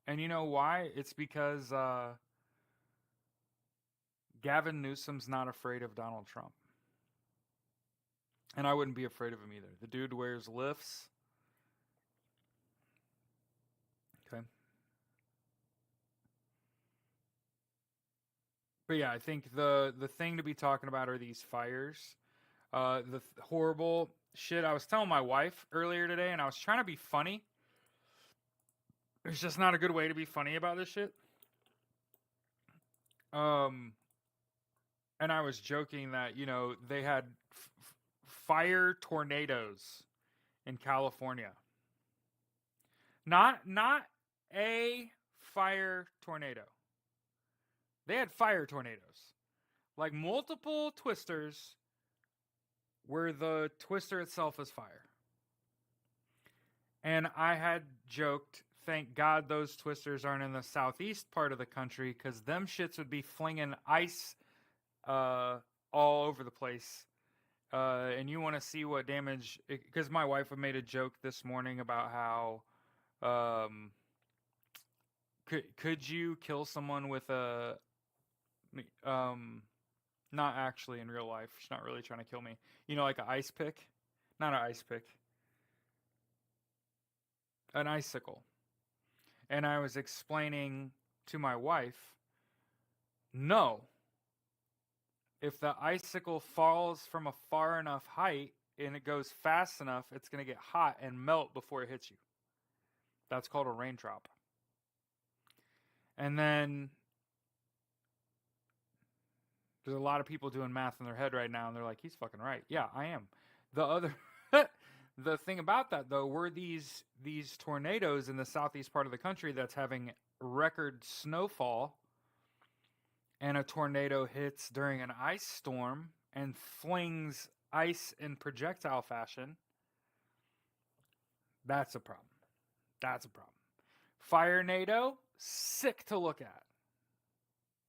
And you know why? It's because Gavin Newsom's not afraid of Donald Trump. And I wouldn't be afraid of him either. The dude wears lifts. Okay. But yeah, I think the thing to be talking about are these fires. The horrible shit. I was telling my wife earlier today, and I was trying to be funny. There's just not a good way to be funny about this shit. And I was joking that, they had fire tornadoes in California. Not a fire tornado. They had fire tornadoes. Like multiple twisters where the twister itself is fire. And I had joked, thank God those twisters aren't in the southeast part of the country, because them shits would be flinging ice all over the place. and you want to see what damage, because my wife made a joke this morning about how um, could you kill someone with a um, not actually in real life. She's not really trying to kill me. Like an ice pick, not an ice pick, an icicle. And I was explaining to my wife, no, if the icicle falls from a far enough height and it goes fast enough, it's going to get hot and melt before it hits you. That's called a raindrop. And then there's a lot of people doing math in their head right now, and they're like, he's fucking right. Yeah, I am. The other, the thing about that though, were these tornadoes in the southeast part of the country that's having record snowfall, and a tornado hits during an ice storm and flings ice in projectile fashion. That's a problem. That's a problem. Firenado, sick to look at.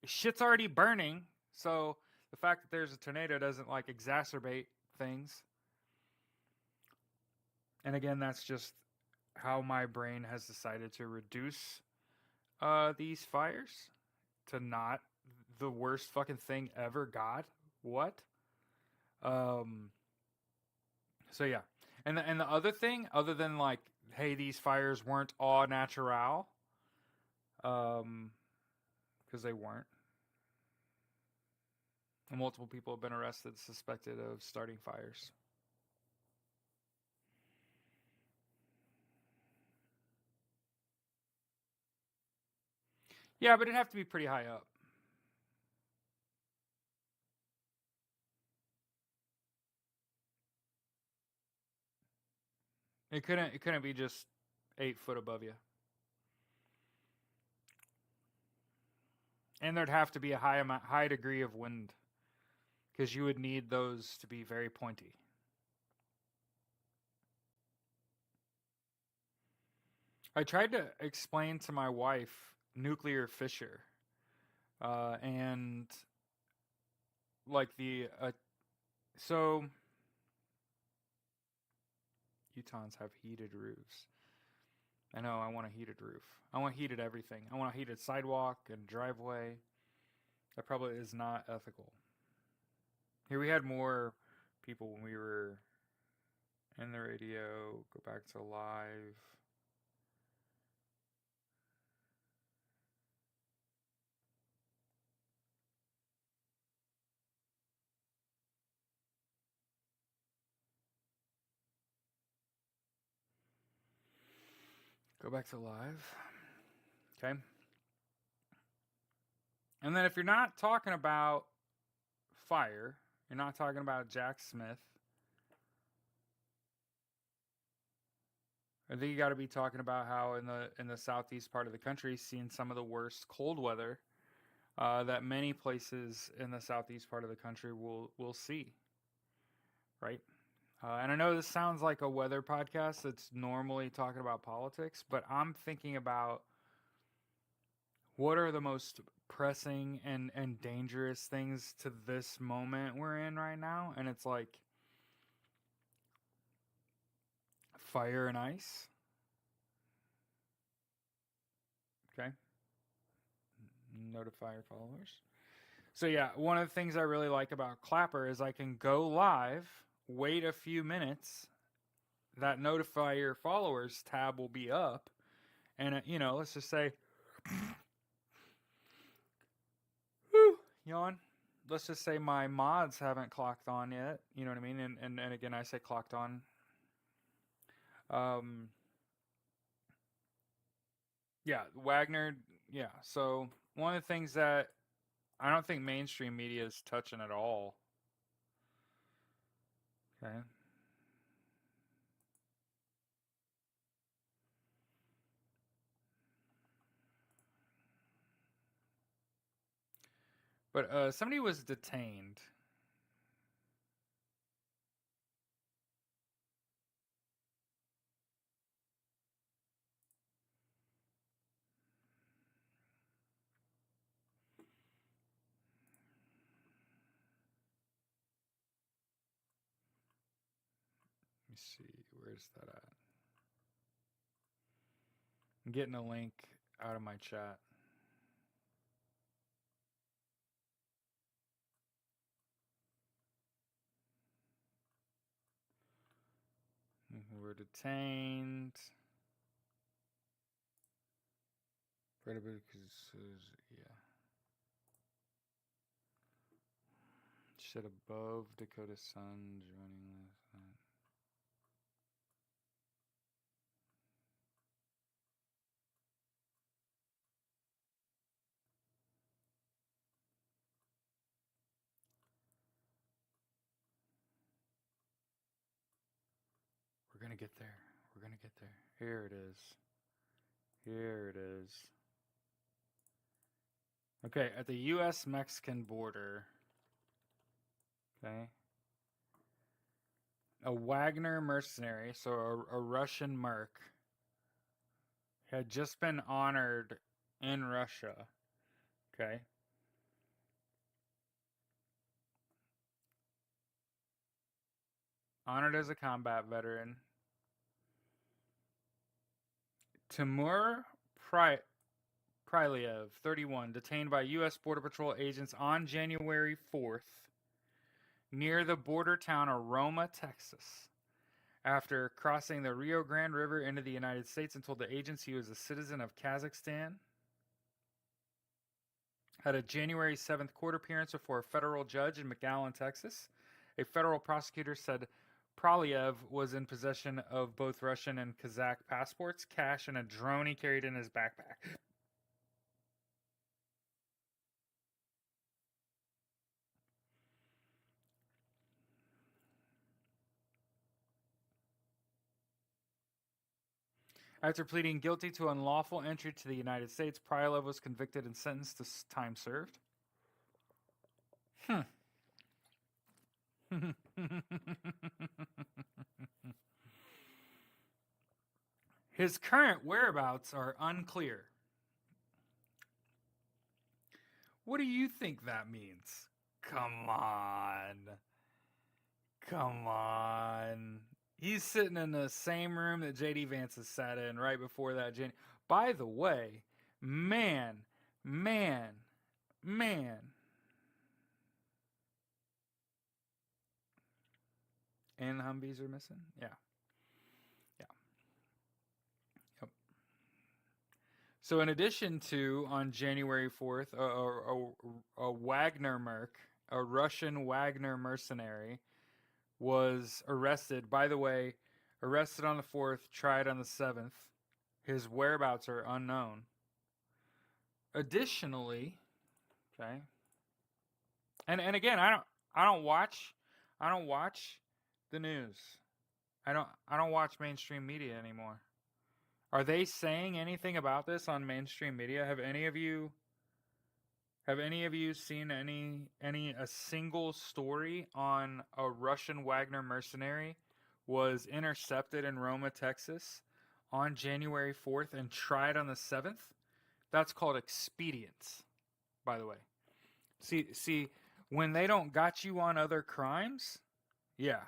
Shit's already burning, so the fact that there's a tornado doesn't like exacerbate things. And again, that's just how my brain has decided to reduce these fires to not the worst fucking thing ever. God, what? So yeah, and the other thing, other than like, hey, these fires weren't au natural, because they weren't. And multiple people have been arrested, suspected of starting fires. Yeah, but it'd have to be pretty high up. It couldn't be just 8 foot above you. And there'd have to be a high degree of wind, because you would need those to be very pointy. I tried to explain to my wife nuclear fissure, and like so Utahns have heated roofs. I know, I want a heated roof. I want heated everything. I want a heated sidewalk and driveway. That probably is not ethical. Here we had more people when we were in the radio. Go back to live. Go back to live. Okay. And then if you're not talking about fire, you're not talking about Jack Smith, I think you got to be talking about how in the southeast part of the country, seeing some of the worst cold weather that many places in the southeast part of the country will see, right? And I know this sounds like a weather podcast that's normally talking about politics, but I'm thinking about what are the most pressing and dangerous things to this moment we're in right now, and it's like fire and ice. Okay. Notify your followers. So yeah, one of the things I really like about Clapper is I can go live, wait a few minutes, that notify your followers tab will be up, and let's just say, yawn. Let's just say my mods haven't clocked on yet. You know what I mean? And again, I say clocked on. Yeah, Wagner. Yeah. So one of the things that I don't think mainstream media is touching at all. Okay. But somebody was detained. see. Where's that at? I'm getting a link out of my chat. Were detained. Right about because yeah. Shit above Dakota Sun joining last night. We're gonna get there. We're gonna get there. Here it is. Here it is. Okay, at the U.S. Mexican border. Okay. A Wagner mercenary, so a Russian merc, had just been honored in Russia. Okay. Honored as a combat veteran. Timur Pryliev, 31, detained by U.S. Border Patrol agents on January 4th near the border town of Roma, Texas, after crossing the Rio Grande River into the United States and told the agents he was a citizen of Kazakhstan. Had a January 7th court appearance before a federal judge in McAllen, Texas. A federal prosecutor said Praliev was in possession of both Russian and Kazakh passports, cash, and a drone he carried in his backpack. After pleading guilty to unlawful entry to the United States, Prylov was convicted and sentenced to time served. His current whereabouts are unclear. What do you think that means? Come on. Come on. He's sitting in the same room that JD Vance has sat in right before that. By the way, man. And Humvees are missing? Yeah. Yep. So in addition to, on January 4th, a Wagner merc, a Russian Wagner mercenary, was arrested. By the way, arrested on the 4th, tried on the 7th. His whereabouts are unknown. Additionally, okay. And again, I don't watch the news. I don't watch mainstream media anymore. Are they saying anything about this on mainstream media? Have any of you seen a single story on a Russian Wagner mercenary was intercepted in Roma, Texas on January 4th and tried on the 7th? That's called expedience, by the way. See, when they don't got you on other crimes, yeah.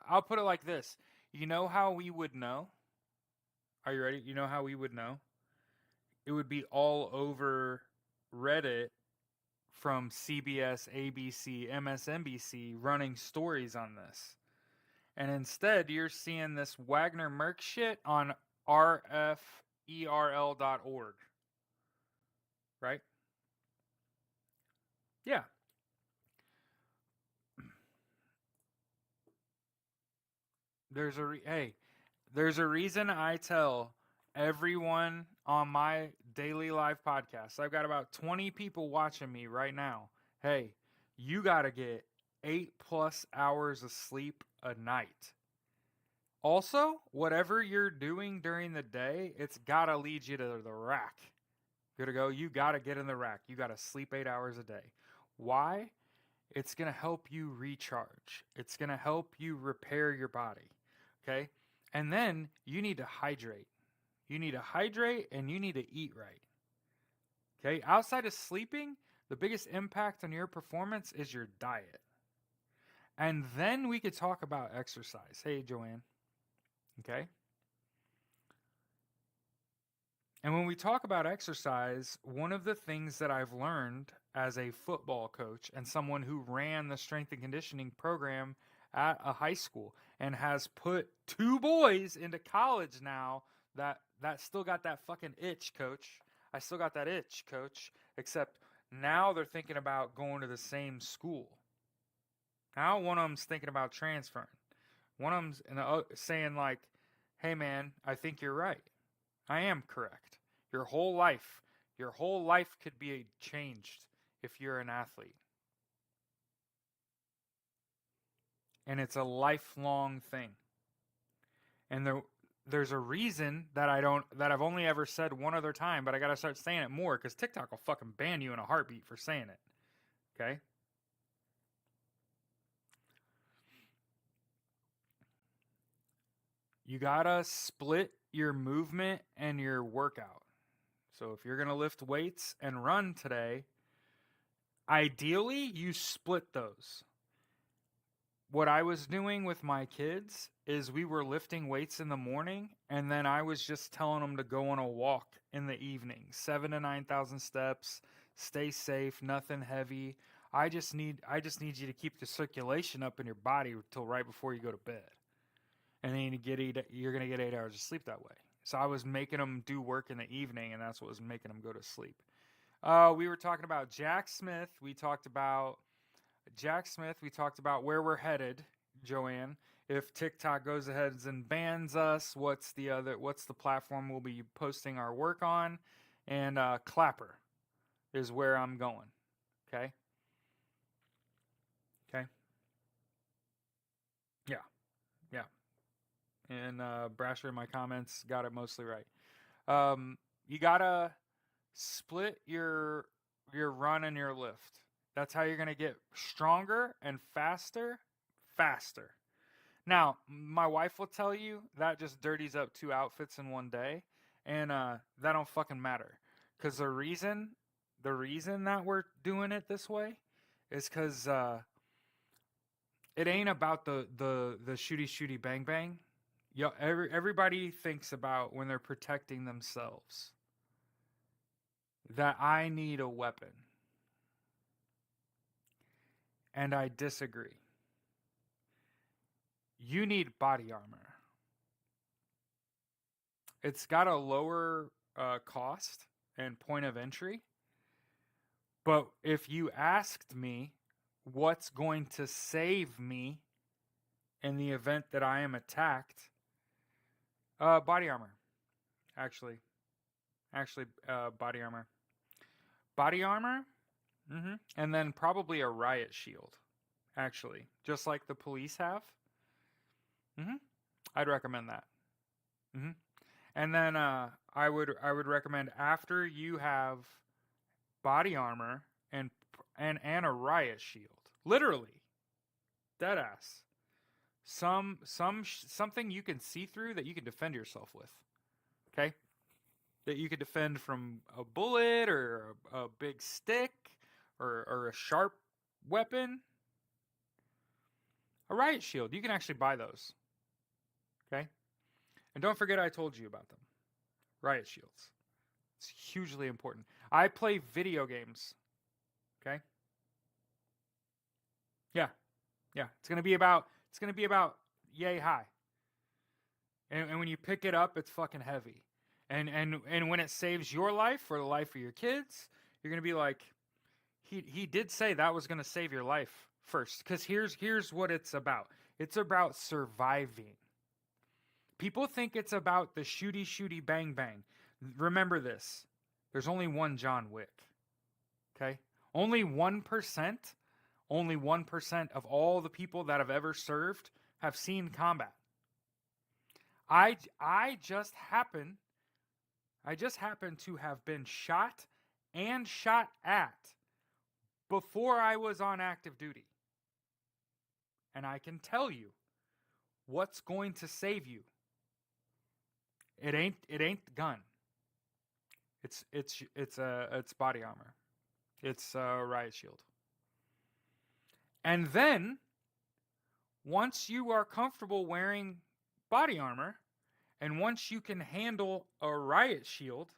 I'll put it like this. You know how we would know? Are you ready? You know how we would know? It would be all over Reddit from CBS, ABC, MSNBC running stories on this. And instead, you're seeing this Wagner Merc shit on rferl.org. Right? Yeah. There's a reason I tell everyone on my daily live podcast. I've got about 20 people watching me right now. Hey, you got to get 8+ hours of sleep a night. Also, whatever you're doing during the day, it's got to lead you to the rack. Good to go. You got to get in the rack. You got to sleep 8 hours a day. Why? It's going to help you recharge. It's going to help you repair your body. Okay? And then you need to hydrate. You need to hydrate and you need to eat right. Okay? Outside of sleeping, the biggest impact on your performance is your diet. And then we could talk about exercise. Hey, Joanne. Okay? And when we talk about exercise, one of the things that I've learned as a football coach and someone who ran the strength and conditioning program at a high school and has put 2 boys into college now that still got that fucking itch, coach. I still got that itch, coach, except now they're thinking about going to the same school. Now one of them's thinking about transferring. One of them's saying like, "Hey man, I think you're right. I am correct. Your whole life could be changed if you're an athlete." And it's a lifelong thing. And there's a reason that I've only ever said one other time, but I got to start saying it more cuz TikTok will fucking ban you in a heartbeat for saying it. Okay? You got to split your movement and your workout. So if you're going to lift weights and run today, ideally you split those. What I was doing with my kids is we were lifting weights in the morning and then I was just telling them to go on a walk in the evening, 7 to 9,000 steps, stay safe, nothing heavy. I just need you to keep the circulation up in your body until right before you go to bed. And then you're going to get 8 hours of sleep that way. So I was making them do work in the evening and that's what was making them go to sleep. We were talking about Jack Smith. We talked about where we're headed, Joanne. If TikTok goes ahead and bans us, what's the platform we'll be posting our work on? And Clapper is where I'm going. Okay? Okay? Yeah. Yeah. And Brasher in my comments got it mostly right. You gotta split your run and your lift. That's how you're going to get stronger and faster. Now, my wife will tell you that just dirties up 2 outfits in one day, and that don't fucking matter. Because the reason that we're doing it this way is because it ain't about the shooty bang bang. Everybody thinks about when they're protecting themselves that I need a weapon. And I disagree. You need body armor. It's got a lower cost and point of entry. But if you asked me what's going to save me in the event that I am attacked, body armor. Actually, body armor. Body armor. Mm-hmm. And then probably a riot shield. Actually, just like the police have. Mm-hmm. I'd recommend that. Mm-hmm. And then I would recommend after you have body armor and a riot shield, literally, dead ass, something you can see through that you can defend yourself with. Okay, that you could defend from a bullet or a big stick or a sharp weapon. A riot shield, you can actually buy those. Okay? And don't forget I told you about them. Riot shields. It's hugely important. I play video games. Okay? Yeah. Yeah. It's gonna be about yay high. And when you pick it up, it's fucking heavy. And when it saves your life or the life of your kids, you're gonna be like, he did say that was gonna save your life first. Because here's what it's about. It's about surviving. People think it's about the shooty bang bang. Remember this. There's only one John Wick. Okay? Only 1% of all the people that have ever served have seen combat. I just happen to have been shot and shot at before I was on active duty. And I can tell you what's going to save you. It ain't the gun. It's body armor. It's a riot shield. And then once you are comfortable wearing body armor, And once you can handle a riot shield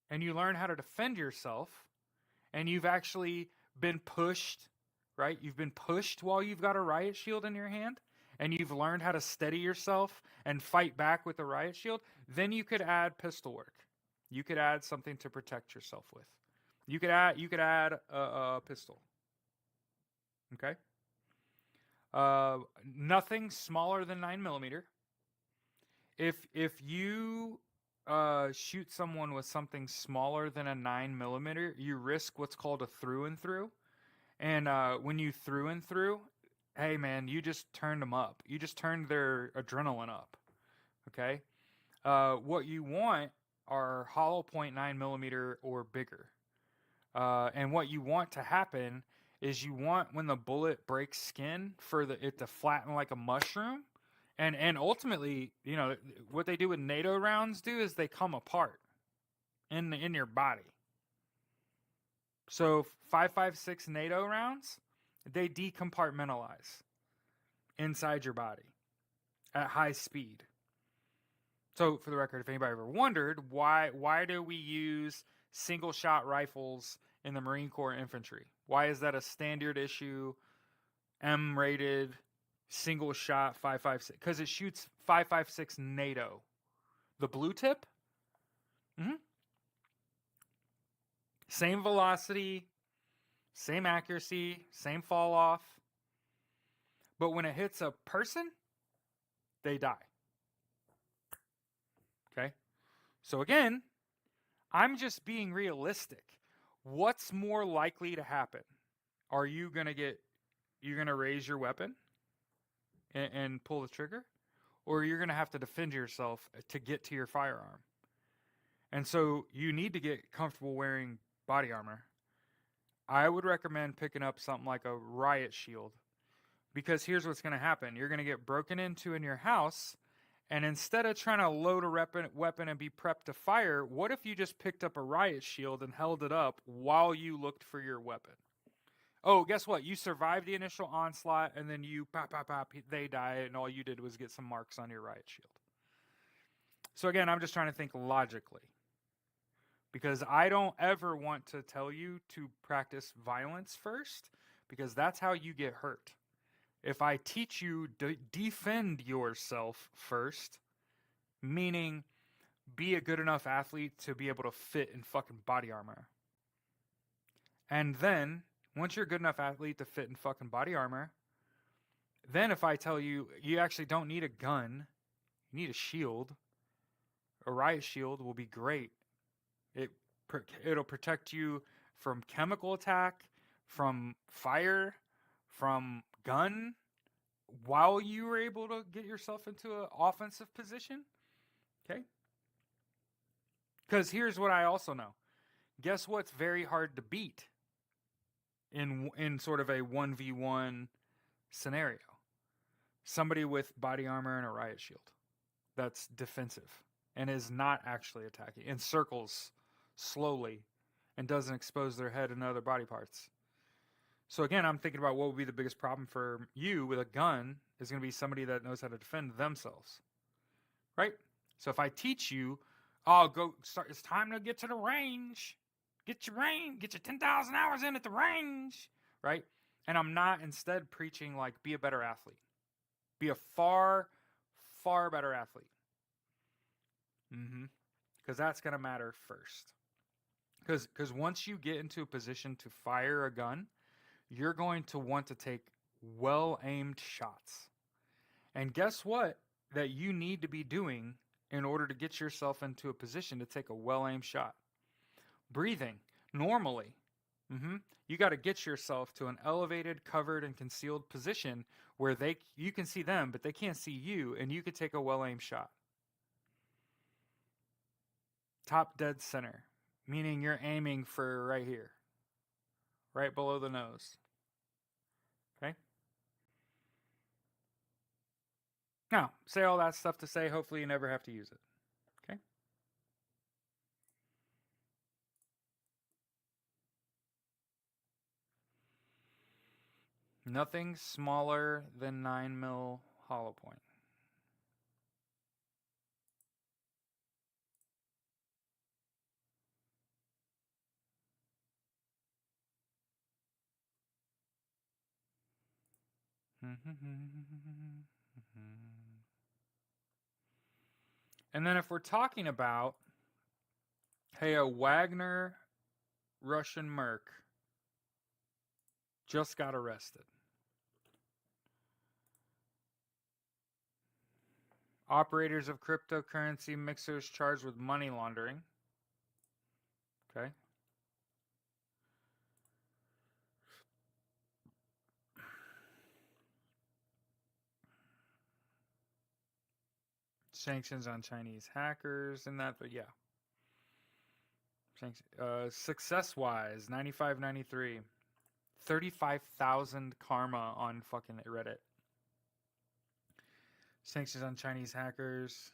and you learn how to defend yourself, and you've actually been pushed, right? You've been pushed while you've got a riot shield in your hand, and you've learned how to steady yourself and fight back with the riot shield, then you could add pistol work. You could add something to protect yourself with. You could add a pistol. Okay. Nothing smaller than 9 millimeter. If you shoot someone with something smaller than a 9 millimeter, you risk what's called a through and through. And when you through and through, hey man, you just turned them up. You just turned their adrenaline up. Okay. What you want are hollow point 9 millimeter or bigger. And what you want to happen is you want when the bullet breaks skin for it to flatten like a mushroom. And ultimately, what they do with NATO rounds is they come apart in your body. So 5.56 NATO rounds, they decompartmentalize inside your body at high speed. So for the record, if anybody ever wondered why do we use single shot rifles in the Marine Corps infantry? Why is that a standard issue, M-rated, single shot 5.56? Because it shoots 5.56 NATO. The blue tip? Same velocity, same accuracy, same fall off. But when it hits a person, they die. Okay? So again, I'm just being realistic. What's more likely to happen? Are you going to raise your weapon and pull the trigger? Or you're going to have to defend yourself to get to your firearm. And so you need to get comfortable wearing body armor. I would recommend picking up something like a riot shield, because here's what's going to happen. You're going to get broken into in your house, and instead of trying to load a weapon and be prepped to fire, what if you just picked up a riot shield and held it up while you looked for your weapon? Oh, guess what? You survived the initial onslaught, and then you pop, they die, and all you did was get some marks on your riot shield. So again, I'm just trying to think logically, because I don't ever want to tell you to practice violence first, because that's how you get hurt. If I teach you to defend yourself first, meaning be a good enough athlete to be able to fit in fucking body armor. And then, once you're a good enough athlete to fit in fucking body armor, then if I tell you, you actually don't need a gun, you need a shield, a riot shield will be great. It'll protect you from chemical attack, from fire, from gun, while you were able to get yourself into an offensive position. Okay? Because here's what I also know. Guess what's very hard to beat in sort of a 1v1 scenario? Somebody with body armor and a riot shield that's defensive and is not actually attacking, and circles slowly and doesn't expose their head and other body parts. So again, I'm thinking about what would be the biggest problem for you with a gun is going to be somebody that knows how to defend themselves, right? So if I teach you, go start. It's time to get to the range. Get your 10,000 hours in at the range, right? And I'm not instead preaching like be a better athlete. Be a far, far better athlete. Because that's going to matter first. Because once you get into a position to fire a gun, you're going to want to take well-aimed shots. And guess what that you need to be doing in order to get yourself into a position to take a well-aimed shot? Breathing normally. You got to get yourself to an elevated, covered, and concealed position where you can see them, but they can't see you, and you could take a well-aimed shot. Top dead center, meaning you're aiming for right here, right below the nose. Okay? Now, say all that stuff to say, hopefully you never have to use it. Okay? Nothing smaller than 9 mil hollow point. And then if we're talking about, hey, a Wagner Russian merc just got arrested. Operators of cryptocurrency mixers charged with money laundering. Okay. Sanctions on Chinese hackers and that, but yeah. Success wise, 95.93. 35,000 karma on fucking Reddit. Sanctions on Chinese hackers.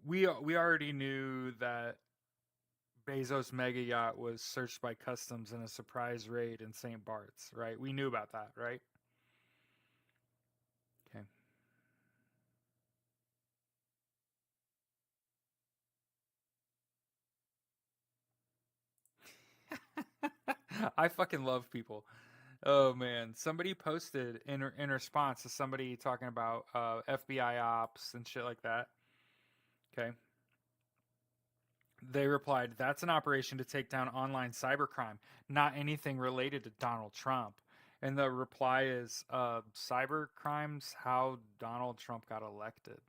We already knew that Bezos' mega yacht was searched by customs in a surprise raid in St. Bart's, right? We knew about that, right? Okay. I fucking love people. Oh man, somebody posted in response to somebody talking about FBI ops and shit like that. Okay. They replied, "That's an operation to take down online cybercrime, not anything related to Donald Trump." And the reply is, "Cyber crimes, how Donald Trump got elected."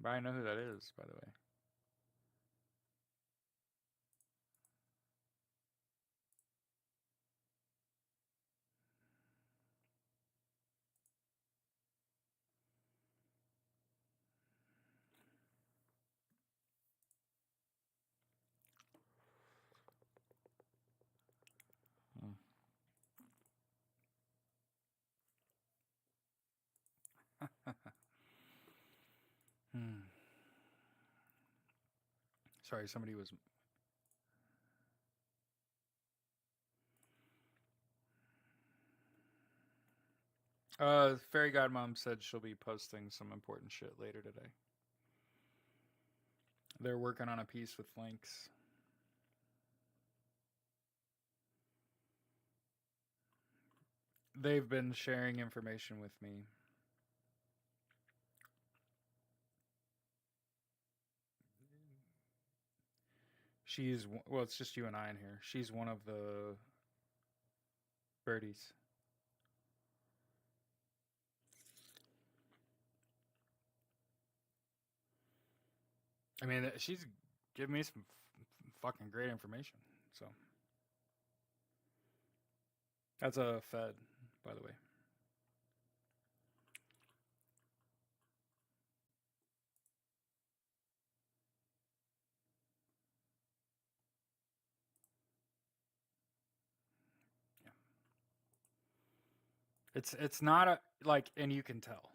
But I know who that is, by the way. Hmm. Sorry, somebody was. Fairy Godmom said she'll be posting some important shit later today. They're working on a piece with links. They've been sharing information with me. Well, it's just you and I in here. She's one of the birdies. I mean, she's giving me some fucking great information. So that's a Fed, by the way. Yeah. It's not a like, and you can tell.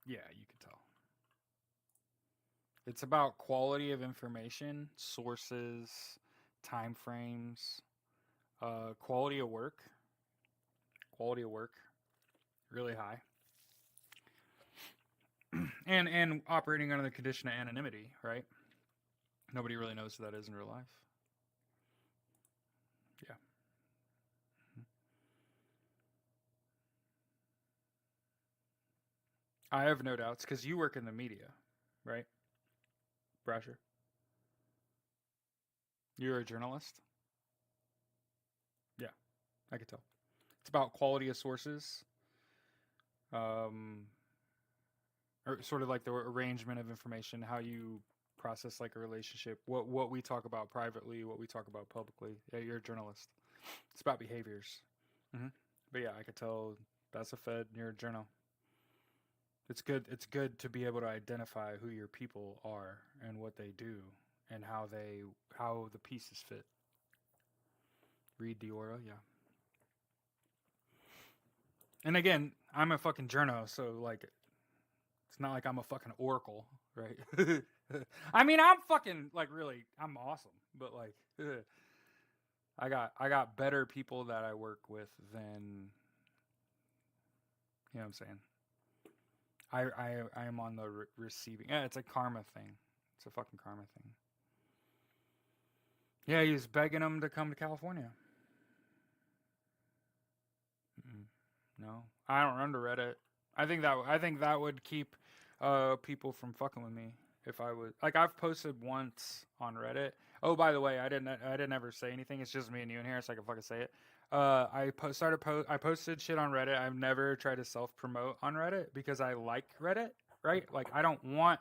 Yeah, you can tell. It's about quality of information, sources, time frames, quality of work. Quality of work, really high. And operating under the condition of anonymity, right? Nobody really knows who that is in real life. Yeah. I have no doubts because you work in the media, right? Brasher, you're a journalist. Yeah, I could tell. It's about quality of sources, um, or sort of like the arrangement of information, how you process like a relationship, what we talk about privately, what we talk about publicly. Yeah, you're a journalist. It's about behaviors. Hmm. But yeah, I could tell that's a Fed. You're a journal. It's good to be able to identify who your people are and what they do and how the pieces fit. Read the aura, yeah. And again, I'm a fucking journo, so like it's not like I'm a fucking oracle, right? I mean, I'm fucking like really, I'm awesome, but like I got better people that I work with than you know what I'm saying. I am on the receiving. Yeah, it's a karma thing. It's a fucking karma thing. Yeah, he was begging him to come to California. Mm-mm. No, I don't run to Reddit. I think that would keep people from fucking with me if I was like I've posted once on Reddit. Oh, by the way, I didn't ever say anything. It's just me and you in here, so I can fucking say it. I posted shit on Reddit. I've never tried to self promote on Reddit because I like Reddit, right? Like I don't want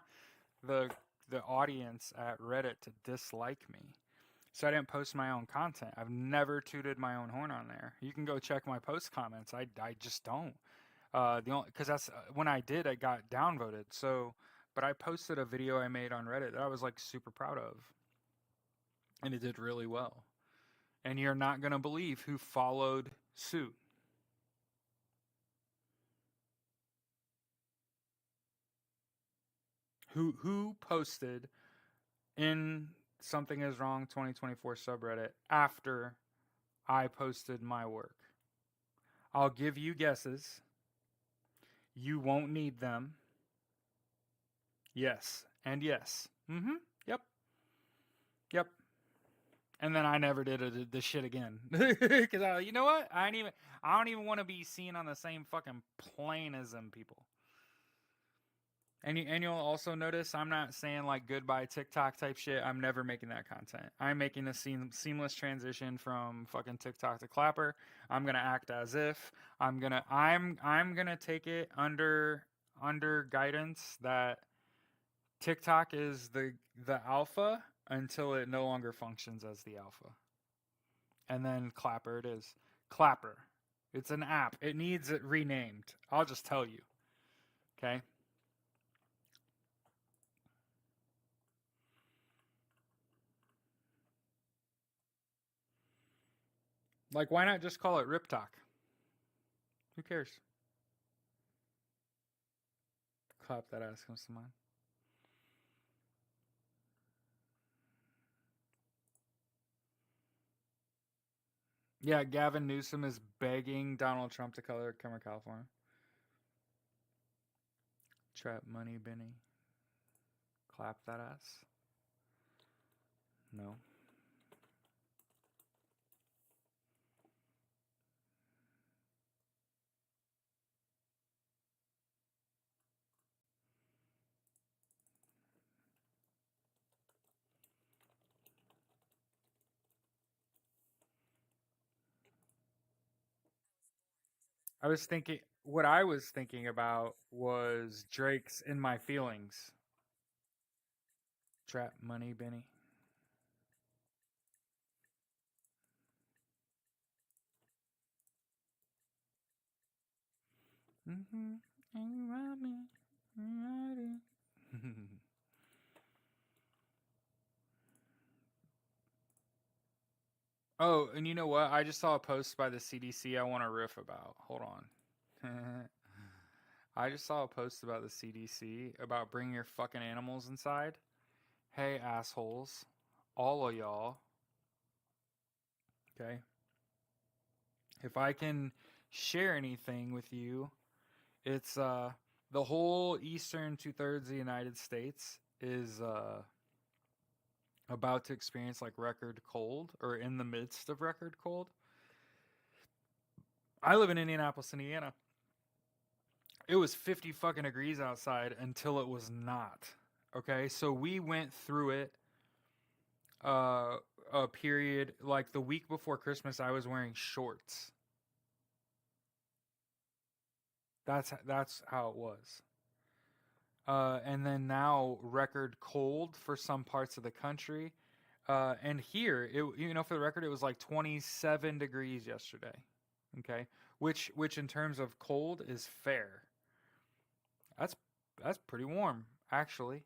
the the audience at Reddit to dislike me. So I didn't post my own content. I've never tooted my own horn on there. You can go check my post comments. I just don't. The only because that's when I did, I got downvoted. So, but I posted a video I made on Reddit that I was like super proud of, and it did really well. And you're not gonna believe who followed suit. Who posted in something is wrong 2024 subreddit after I posted my work. I'll give you guesses. You won't need them. Yes. And yes. Mm-hmm. Yep. Yep. And then I never did the shit again. Because you know what? I don't even want to be seen on the same fucking plane as them people. And you'll also notice I'm not saying like goodbye TikTok type shit. I'm never making that content. I'm making a seamless transition from fucking TikTok to Clapper. I'm gonna act as if I'm gonna take it under guidance that TikTok is the alpha until it no longer functions as the alpha. And then Clapper it is. Clapper. It's an app. It needs it renamed. I'll just tell you. Okay? Like why not just call it Rip Talk? Who cares? Clap that ass comes to mind. Yeah, Gavin Newsom is begging Donald Trump to come to California. Trap money, Benny. Clap that ass. No. What I was thinking about was Drake's In My Feelings. Trap money, Benny. Mm-hmm. And you ride me. Oh, and you know what? I just saw a post by the CDC I want to riff about. Hold on. I just saw a post about the CDC about bringing your fucking animals inside. Hey, assholes. All of y'all. Okay? If I can share anything with you, it's the whole eastern two-thirds of the United States is about to experience like record cold or in the midst of record cold. I live in Indianapolis, Indiana. It was 50 fucking degrees outside until it was not. Okay, so we went through it uh a period like the week before Christmas I was wearing shorts. That's how it was. And then now record cold for some parts of the country. And here, for the record, it was like 27 degrees yesterday. Okay, which in terms of cold is fair. That's that's pretty warm, actually.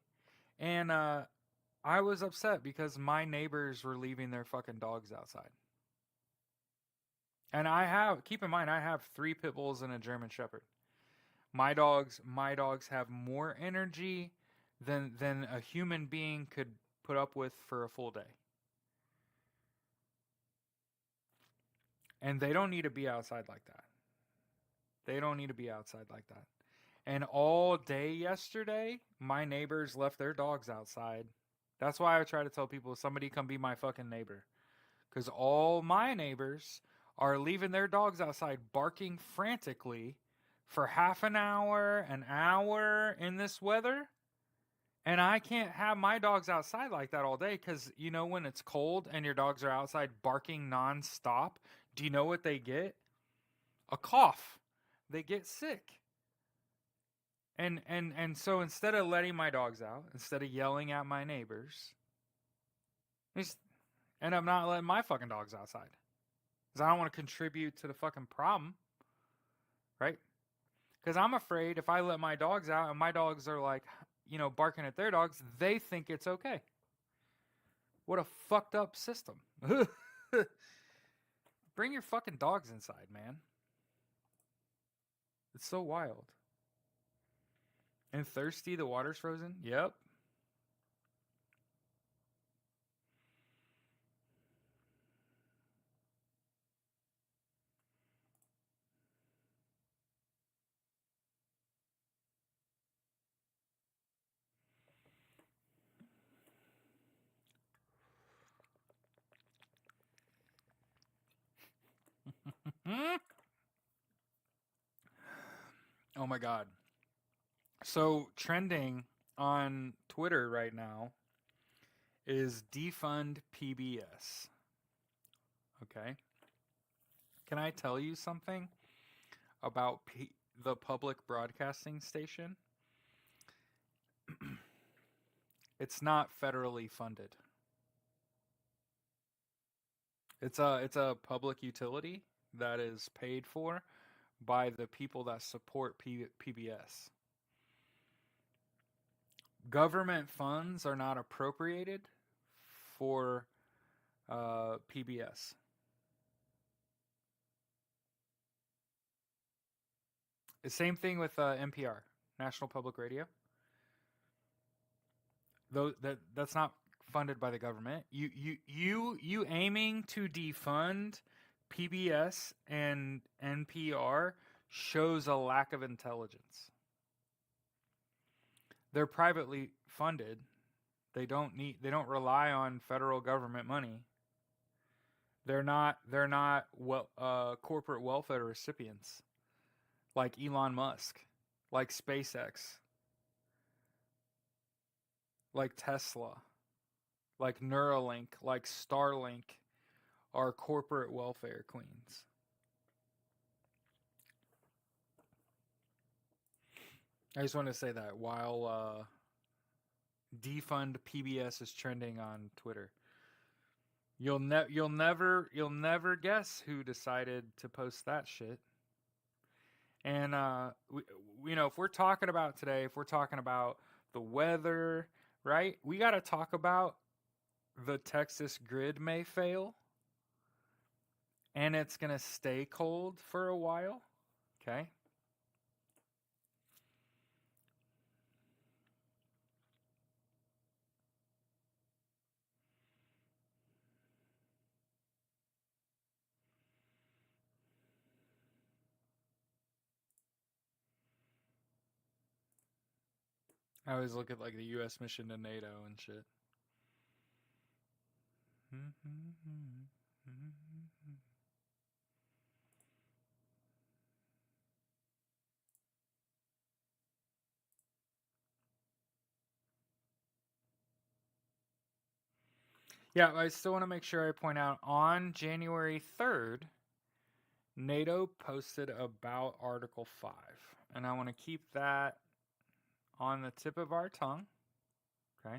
And I was upset because my neighbors were leaving their fucking dogs outside. And keep in mind, I have 3 pit bulls and a German Shepherd. My dogs have more energy than a human being could put up with for a full day. And they don't need to be outside like that. They don't need to be outside like that. And all day yesterday, my neighbors left their dogs outside. That's why I try to tell people, somebody come be my fucking neighbor. Because all my neighbors are leaving their dogs outside barking frantically for half an hour in this weather. And I can't have my dogs outside like that all day because, when it's cold and your dogs are outside barking nonstop, do you know what they get? A cough. They get sick. And so instead of letting my dogs out, instead of yelling at my neighbors, and I'm not letting my fucking dogs outside because I don't want to contribute to the fucking problem, right? Because I'm afraid if I let my dogs out and my dogs are like, barking at their dogs, they think it's okay. What a fucked up system. Bring your fucking dogs inside, man. It's so wild. And thirsty, the water's frozen? Yep. Oh my god. So trending on Twitter right now is defund PBS. Okay. Can I tell you something about the public broadcasting station? It's not federally funded. It's a public utility that is paid for by the people that support PBS. Government funds are not appropriated for PBS. The same thing with NPR, National Public Radio. Though that's not funded by the government. You aiming to defund PBS and NPR shows a lack of intelligence. They're privately funded. They don't rely on federal government money. They're not corporate welfare recipients like Elon Musk, like SpaceX, like Tesla, like Neuralink, like Starlink are corporate welfare queens. I just want to say that while defund PBS is trending on Twitter. You'll never guess who decided to post that shit. And if we're talking about today, if we're talking about the weather, right? We got to talk about the Texas grid may fail, and it's gonna stay cold for a while. Okay. I always look at like the U.S. mission to NATO and shit. Yeah, I still want to make sure I point out on January 3rd, NATO posted about Article 5. And I want to keep that on the tip of our tongue. Okay.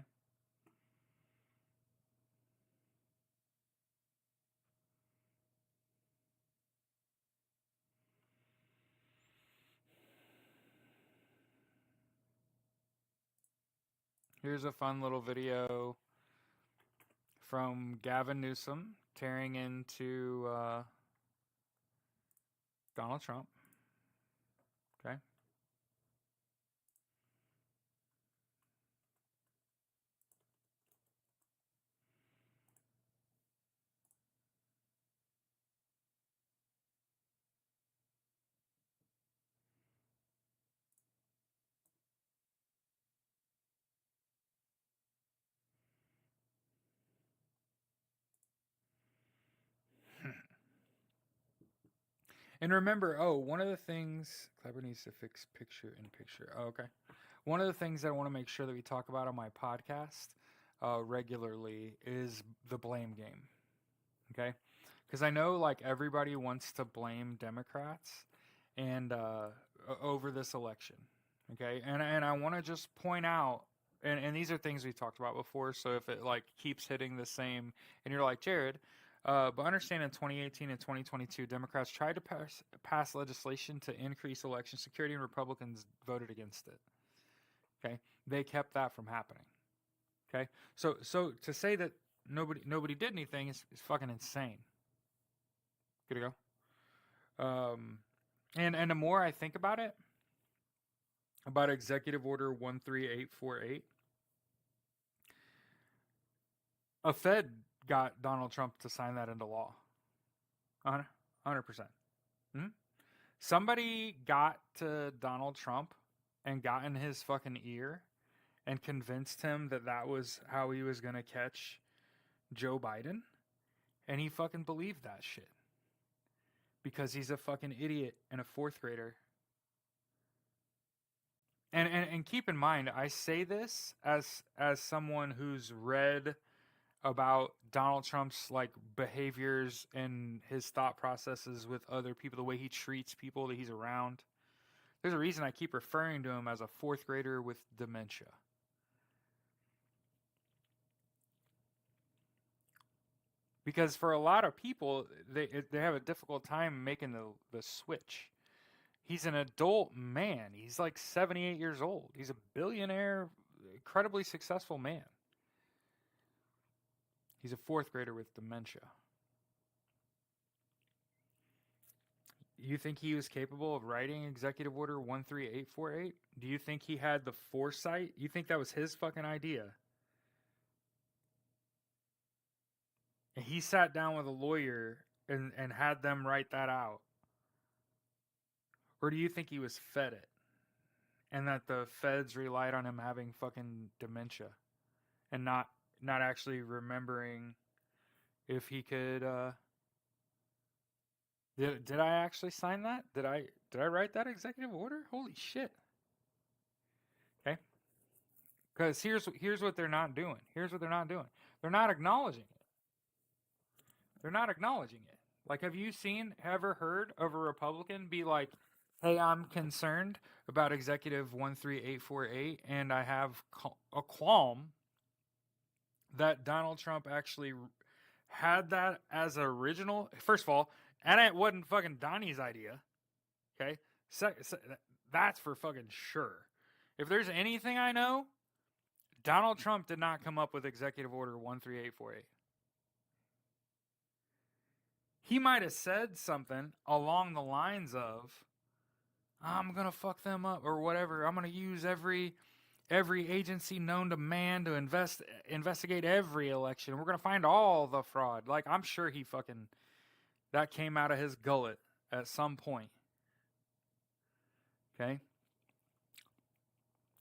Here's a fun little video from Gavin Newsom tearing into Donald Trump. Okay. And remember, one of the things Clever needs to fix picture in picture. Oh, okay. One of the things that I want to make sure that we talk about on my podcast regularly is the blame game. Okay, because I know like everybody wants to blame Democrats and over this election. Okay, and I want to just point out, and these are things we've talked about before. So if it like keeps hitting the same, and you're like Jared, but understand in 2018 and 2022, Democrats tried to pass legislation to increase election security, and Republicans voted against it. Okay, they kept that from happening. Okay, so to say that nobody did anything is fucking insane. Good to go. And the more I think about it, about Executive Order 13848, a Fed got Donald Trump to sign that into law. 100%. Hmm? Somebody got to Donald Trump and got in his fucking ear and convinced him that that was how he was going to catch Joe Biden. And he fucking believed that shit. Because he's a fucking idiot and a fourth grader. And keep in mind, I say this as someone who's read about Donald Trump's like behaviors and his thought processes with other people, the way he treats people that he's around. There's a reason I keep referring to him as a fourth grader with dementia. Because for a lot of people, they have a difficult time making the switch. He's an adult man. He's like 78 years old. He's a billionaire, incredibly successful man. He's a fourth grader with dementia. You think he was capable of writing Executive Order 13848? Do you think he had the foresight? You think that was his fucking idea? And he sat down with a lawyer and had them write that out? Or do you think he was fed it? And that the feds relied on him having fucking dementia and not actually remembering if he could did I actually sign that? Did I write that executive order? Holy shit. Okay? Cuz here's what they're not doing. Here's what they're not doing. They're not acknowledging it. They're not acknowledging it. Like, have you ever heard of a Republican be like, hey, I'm concerned about Executive 13848, and I have a qualm that Donald Trump actually had that as original? First of all, and it wasn't fucking Donnie's idea. Okay? That's for fucking sure. If there's anything I know, Donald Trump did not come up with Executive Order 13848. He might have said something along the lines of, I'm going to fuck them up or whatever. I'm going to use every agency known to man to investigate every election. We're going to find all the fraud. Like, I'm sure he fucking, that came out of his gullet at some point. Okay?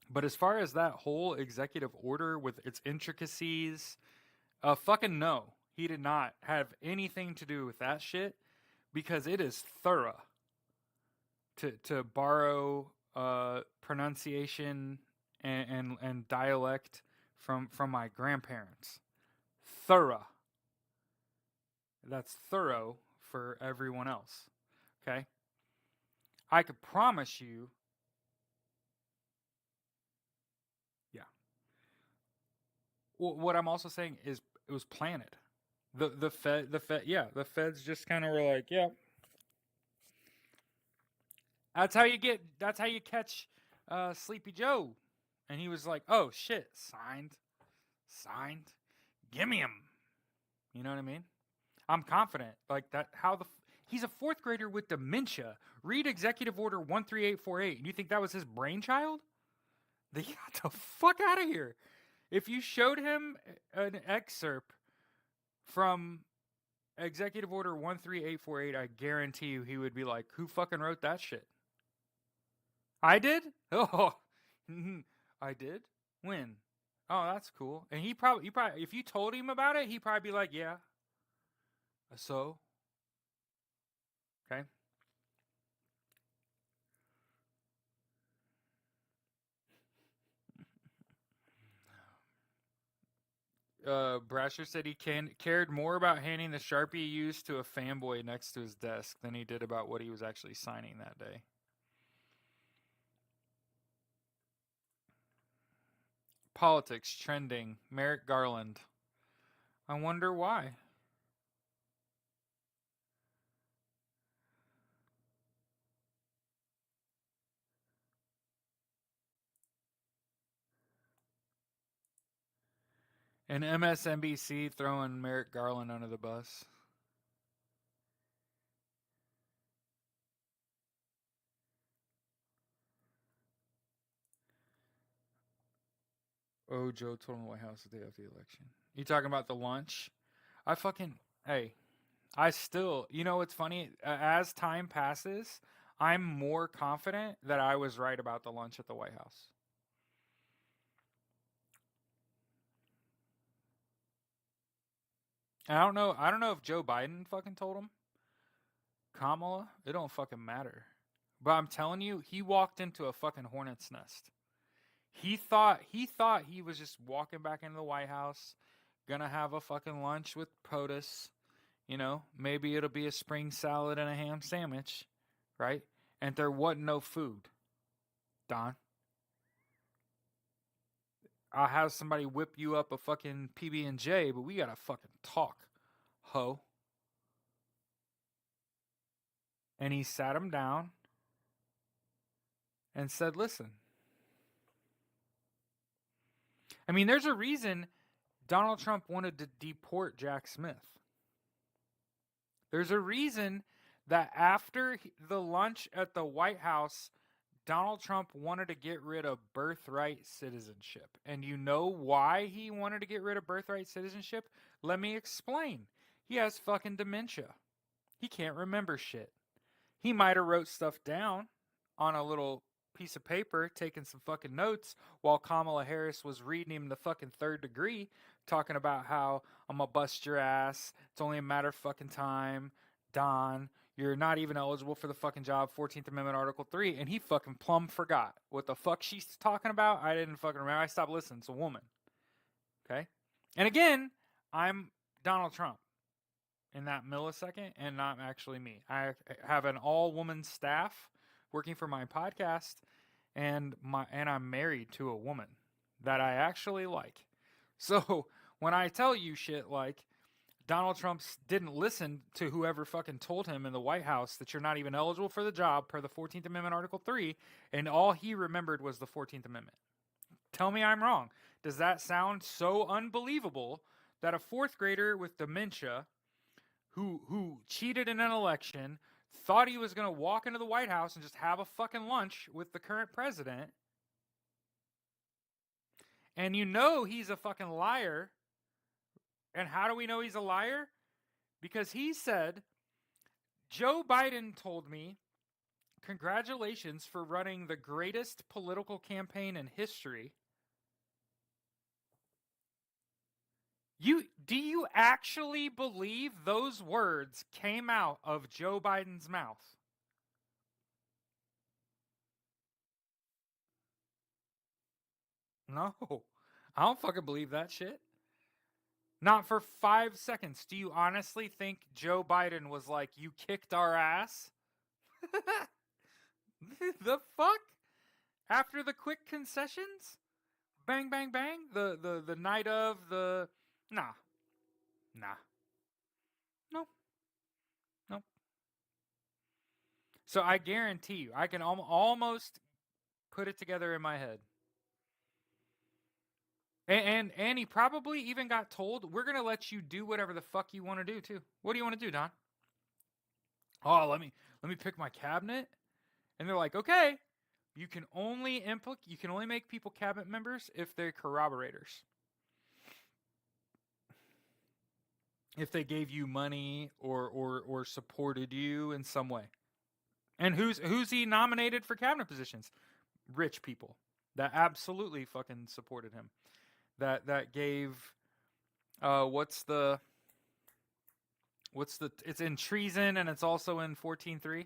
But as far as that whole executive order with its intricacies, fucking no. He did not have anything to do with that shit because it is thorough. To borrow pronunciation and dialect from my grandparents. Thorough. That's thorough for everyone else. Okay? I could promise you. Yeah. Well, what I'm also saying is it was planted. The feds just kind of were like, yeah. That's how you catch Sleepy Joe. And he was like, oh shit, signed, give me him. You know what I mean? I'm confident. Like that, he's a fourth grader with dementia. Read Executive Order 13848. You think that was his brainchild? They got the fuck out of here. If you showed him an excerpt from Executive Order 13848, I guarantee you he would be like, who fucking wrote that shit? I did? Oh, I did? When? Oh, that's cool. And you probably, if you told him about it, he'd probably be like, yeah. So? Okay. Brasher said he cared more about handing the Sharpie he used to a fanboy next to his desk than he did about what he was actually signing that day. Politics trending. Merrick Garland. I wonder why. And MSNBC throwing Merrick Garland under the bus. Oh, Joe told him the White House the day after the election. You talking about the lunch? Hey, I still, you know what's funny? As time passes, I'm more confident that I was right about the lunch at the White House. And I don't know if Joe Biden fucking told him. Kamala, it don't fucking matter. But I'm telling you, he walked into a fucking hornet's nest. He thought he was just walking back into the White House, gonna have a fucking lunch with POTUS. You know, maybe it'll be a spring salad and a ham sandwich, right? And there wasn't no food. Don, I'll have somebody whip you up a fucking PB and J, but we gotta fucking talk, ho. And he sat him down and said, "Listen, I mean, there's a reason Donald Trump wanted to deport Jack Smith. There's a reason that after the lunch at the White House, Donald Trump wanted to get rid of birthright citizenship. And you know why he wanted to get rid of birthright citizenship? Let me explain. He has fucking dementia. He can't remember shit. He might have wrote stuff down on a little piece of paper, taking some fucking notes while Kamala Harris was reading him the fucking third degree, talking about how I'm gonna bust your ass. It's only a matter of fucking time. Don, you're not even eligible for the fucking job. 14th Amendment, Article 3. And he fucking plumb forgot what the fuck she's talking about. I didn't fucking remember. I stopped listening. It's a woman. Okay? And again, I'm Donald Trump in that millisecond and not actually me. I have an all-woman staff working for my podcast, and I'm married to a woman that I actually like. So when I tell you shit like Donald Trump didn't listen to whoever fucking told him in the White House that you're not even eligible for the job per the 14th Amendment, Article 3, and all he remembered was the 14th Amendment. Tell me I'm wrong. Does that sound so unbelievable that a fourth grader with dementia who cheated in an election, thought he was going to walk into the White House and just have a fucking lunch with the current president, and you know he's a fucking liar. And how do we know he's a liar? Because he said, Joe Biden told me, congratulations for running the greatest political campaign in history. Do you actually believe those words came out of Joe Biden's mouth? No. I don't fucking believe that shit. Not for 5 seconds. Do you honestly think Joe Biden was like, you kicked our ass? The fuck? After the quick concessions? Bang, bang, bang? The night of the. Nah. Nah. No. No. So I guarantee you, I can almost put it together in my head. And he probably even got told, we're gonna let you do whatever the fuck you want to do too. What do you want to do, Don? Oh, let me pick my cabinet. And they're like, okay, you can only make people cabinet members if they're corroborators. If they gave you money or supported you in some way. And who's he nominated for cabinet positions? Rich people that absolutely fucking supported him. That gave what's the it's in treason and it's also in 14:3.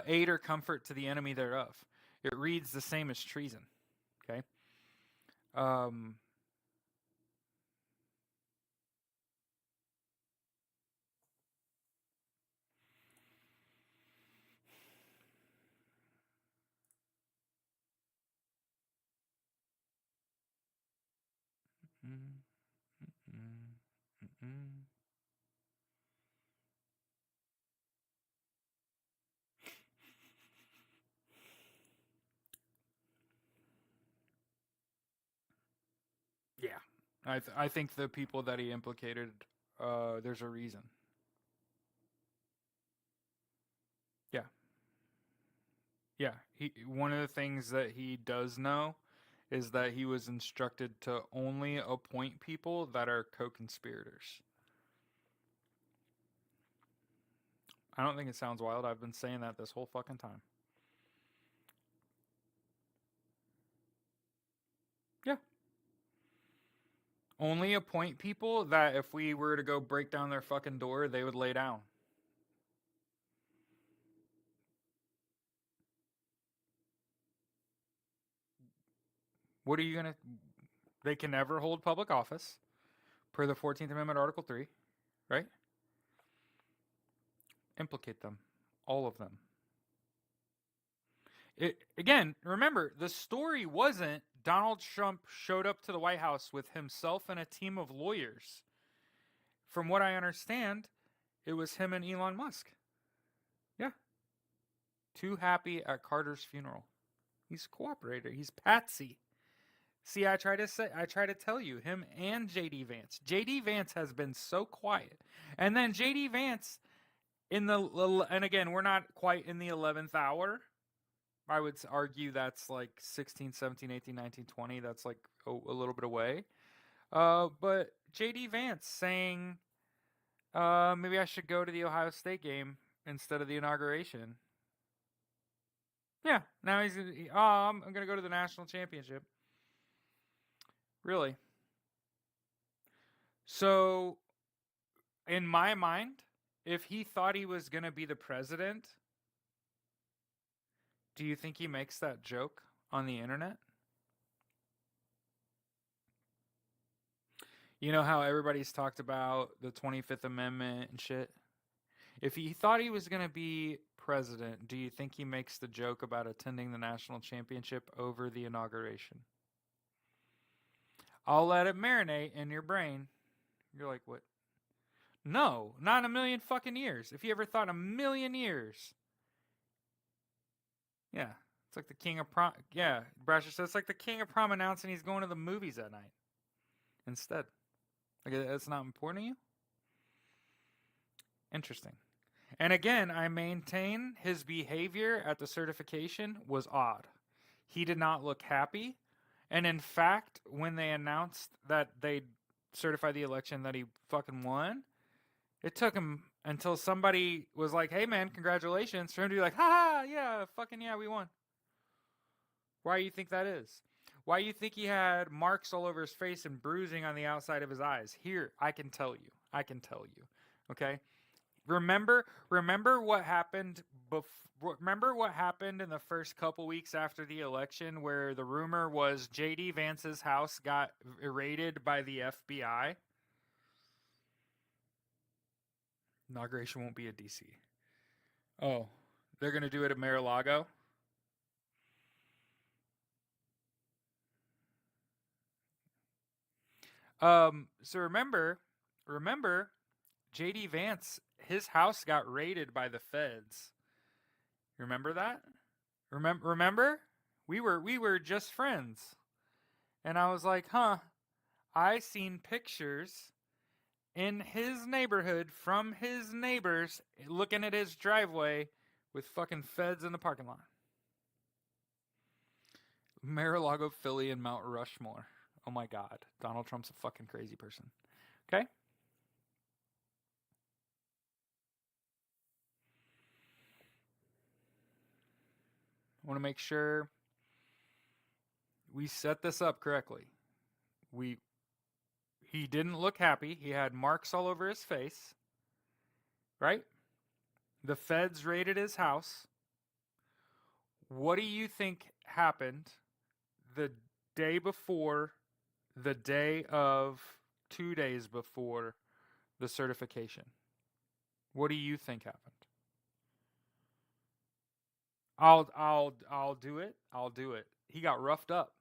Aid or comfort to the enemy thereof. It reads the same as treason. Okay. Um, mm, mm, mm, mm. Yeah, I think the people that he implicated, there's a reason. Yeah, yeah. One of the things that he does know is that he was instructed to only appoint people that are co-conspirators. I don't think it sounds wild. I've been saying that this whole fucking time. Yeah. Only appoint people that if we were to go break down their fucking door, they would lay down. What are you going to. They can never hold public office per the 14th Amendment, Article 3, right? Implicate them. All of them. Again, remember, the story wasn't Donald Trump showed up to the White House with himself and a team of lawyers. From what I understand, it was him and Elon Musk. Yeah. Too happy at Carter's funeral. He's a cooperator. He's Patsy. See, I try to tell you, him and JD Vance. JD Vance has been so quiet. And then JD Vance and again, we're not quite in the 11th hour. I would argue that's like 16, 17, 18, 19, 20. That's like a little bit away. But JD Vance saying, maybe I should go to the Ohio State game instead of the inauguration. Yeah, now he's, I'm going to go to the national championship. Really? So, in my mind, if he thought he was going to be the president, do you think he makes that joke on the internet? You know how everybody's talked about the 25th Amendment and shit? If he thought he was going to be president, do you think he makes the joke about attending the national championship over the inauguration? I'll let it marinate in your brain. You're like, what? No, not in a million fucking years. If you ever thought a million years. Yeah, it's like the king of prom. Yeah, Brasher says it's like the king of prom announcing he's going to the movies that night instead. Like, it's not important to you? Interesting. And again, I maintain his behavior at the certification was odd. He did not look happy. And in fact, when they announced that they certified the election that he fucking won, it took him until somebody was like, hey man, congratulations, for him to be like, ha, yeah, fucking yeah, we won. Why do you think that is? Why do you think he had marks all over his face and bruising on the outside of his eyes? Here, I can tell you. I can tell you. Okay? Remember what happened remember what happened in the first couple weeks after the election where the rumor was JD Vance's house got raided by the FBI? Inauguration won't be at DC. Oh, they're going to do it at Mar-a-Lago? So remember JD Vance, his house got raided by the feds. Remember that? Remember? We were just friends. And I was like, "Huh." I seen pictures in his neighborhood from his neighbors looking at his driveway with fucking feds in the parking lot. Mar-a-Lago, Philly, and Mount Rushmore. Oh my god. Donald Trump's a fucking crazy person. Okay? I want to make sure we set this up correctly. He didn't look happy. He had marks all over his face. Right? The feds raided his house. What do you think happened the day before, the day of, 2 days before the certification? What do you think happened? I'll do it. I'll do it. He got roughed up.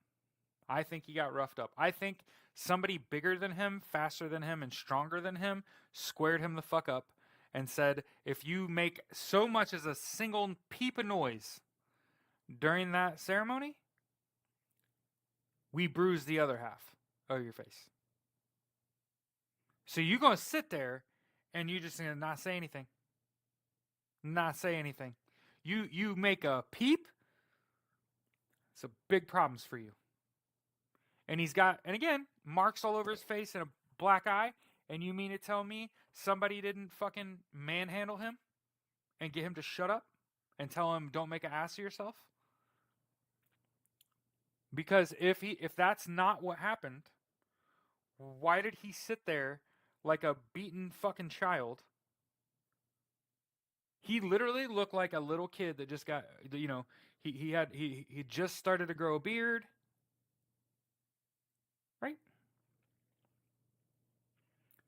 I think he got roughed up. I think somebody bigger than him, faster than him, and stronger than him squared him the fuck up and said, if you make so much as a single peep of noise during that ceremony, we bruise the other half of your face. So you're going to sit there and you're just going to not say anything. Not say anything. You make a peep, it's a big problems for you. And he's got, and again, marks all over his face and a black eye. And you mean to tell me somebody didn't fucking manhandle him and get him to shut up and tell him don't make an ass of yourself? Because if that's not what happened, why did he sit there like a beaten fucking child? He literally looked like a little kid that just got, he just started to grow a beard. Right?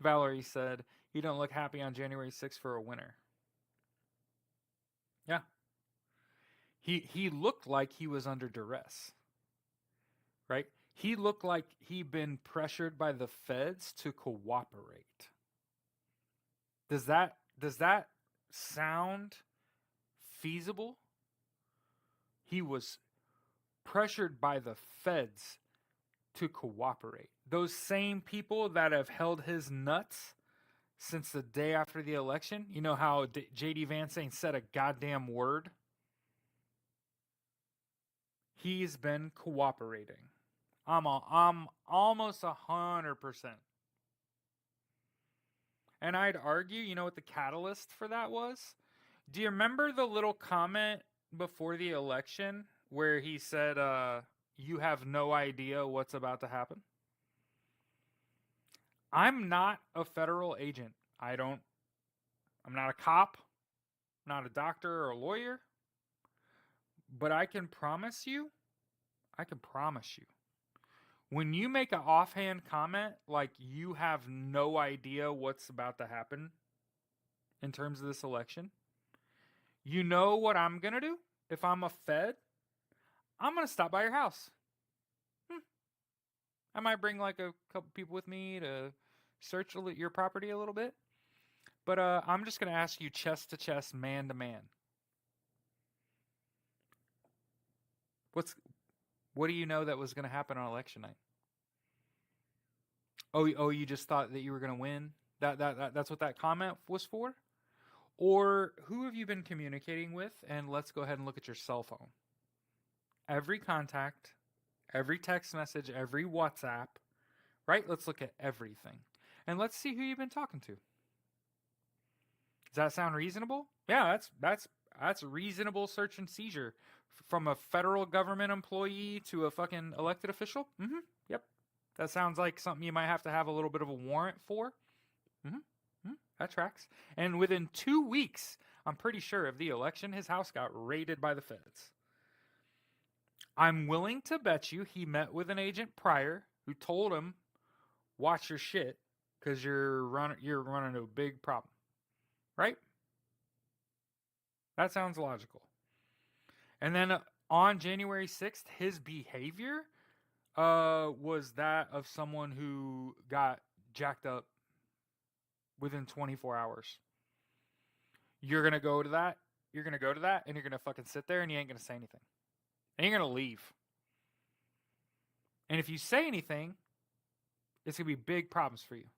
Valerie said, he don't look happy on January 6th for a winner. Yeah. He looked like he was under duress. Right? He looked like he'd been pressured by the feds to cooperate. Does that sound feasible? He was pressured by the feds to cooperate. Those same people that have held his nuts since the day after the election. You know how J.D. Vance ain't said a goddamn word? He's been cooperating. I'm almost 100%. And I'd argue, you know what the catalyst for that was? Do you remember the little comment before the election where he said, you have no idea what's about to happen? I'm not a federal agent. I'm not a cop, not a doctor or a lawyer. But I can promise you, when you make an offhand comment like you have no idea what's about to happen in terms of this election, you know what I'm going to do? If I'm a Fed, I'm going to stop by your house. I might bring like a couple people with me to search your property a little bit. But I'm just going to ask you chest to chest, man to man. What do you know that was going to happen on election night? Oh, you just thought that you were going to win? That's what that comment was for? Or who have you been communicating with? And let's go ahead and look at your cell phone. Every contact, every text message, every WhatsApp, right? Let's look at everything. And let's see who you've been talking to. Does that sound reasonable? Yeah, that's reasonable search and seizure. From a federal government employee to a fucking elected official? Mm-hmm. Yep. That sounds like something you might have to have a little bit of a warrant for. Mm-hmm. Mm-hmm. That tracks. And within 2 weeks, I'm pretty sure, of the election, his house got raided by the feds. I'm willing to bet you he met with an agent prior who told him, watch your shit, because you're running into a big problem. Right? That sounds logical. And then on January 6th, his behavior was that of someone who got jacked up within 24 hours. You're going to go to that, and you're going to fucking sit there, and you ain't going to say anything. And you're going to leave. And if you say anything, It's going to be big problems for you.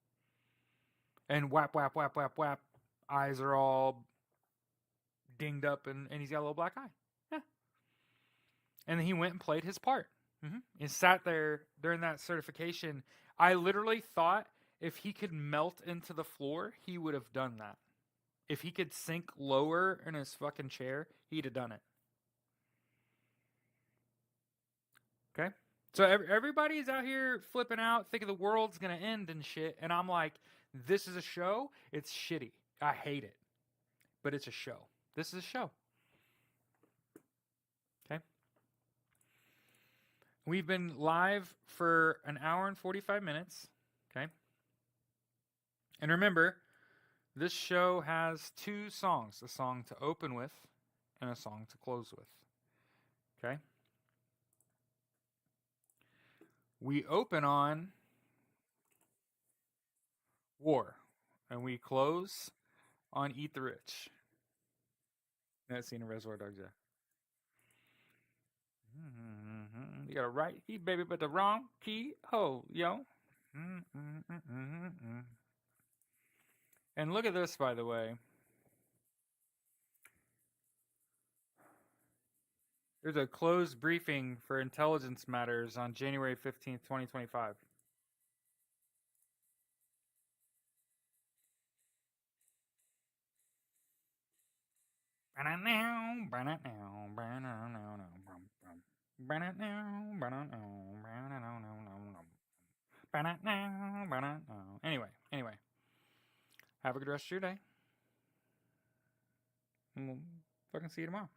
And whap, whap, whap, whap, whap. Eyes are all dinged up, and he's got a little black eye. Yeah. And then he went and played his part. He sat there during that certification. I literally thought if he could melt into the floor, he would have done that. If he could sink lower in his fucking chair, he'd have done it. Okay? So everybody's out here flipping out, thinking the world's going to end and shit. And I'm like, this is a show. It's shitty. I hate it. But it's a show. This is a show. Okay? We've been live for an hour and 45 minutes. Okay? And remember, this show has 2 songs, a song to open with and a song to close with. Okay? We open on War, and we close on Eat the Rich. That scene in Reservoir Dogs, yeah. You got a right key, baby, but the wrong key, ho, yo. And look at this, by the way. There's a closed briefing for intelligence matters on January 15th, 2025. Anyway. Have a good rest of your day. And we'll fucking see you tomorrow.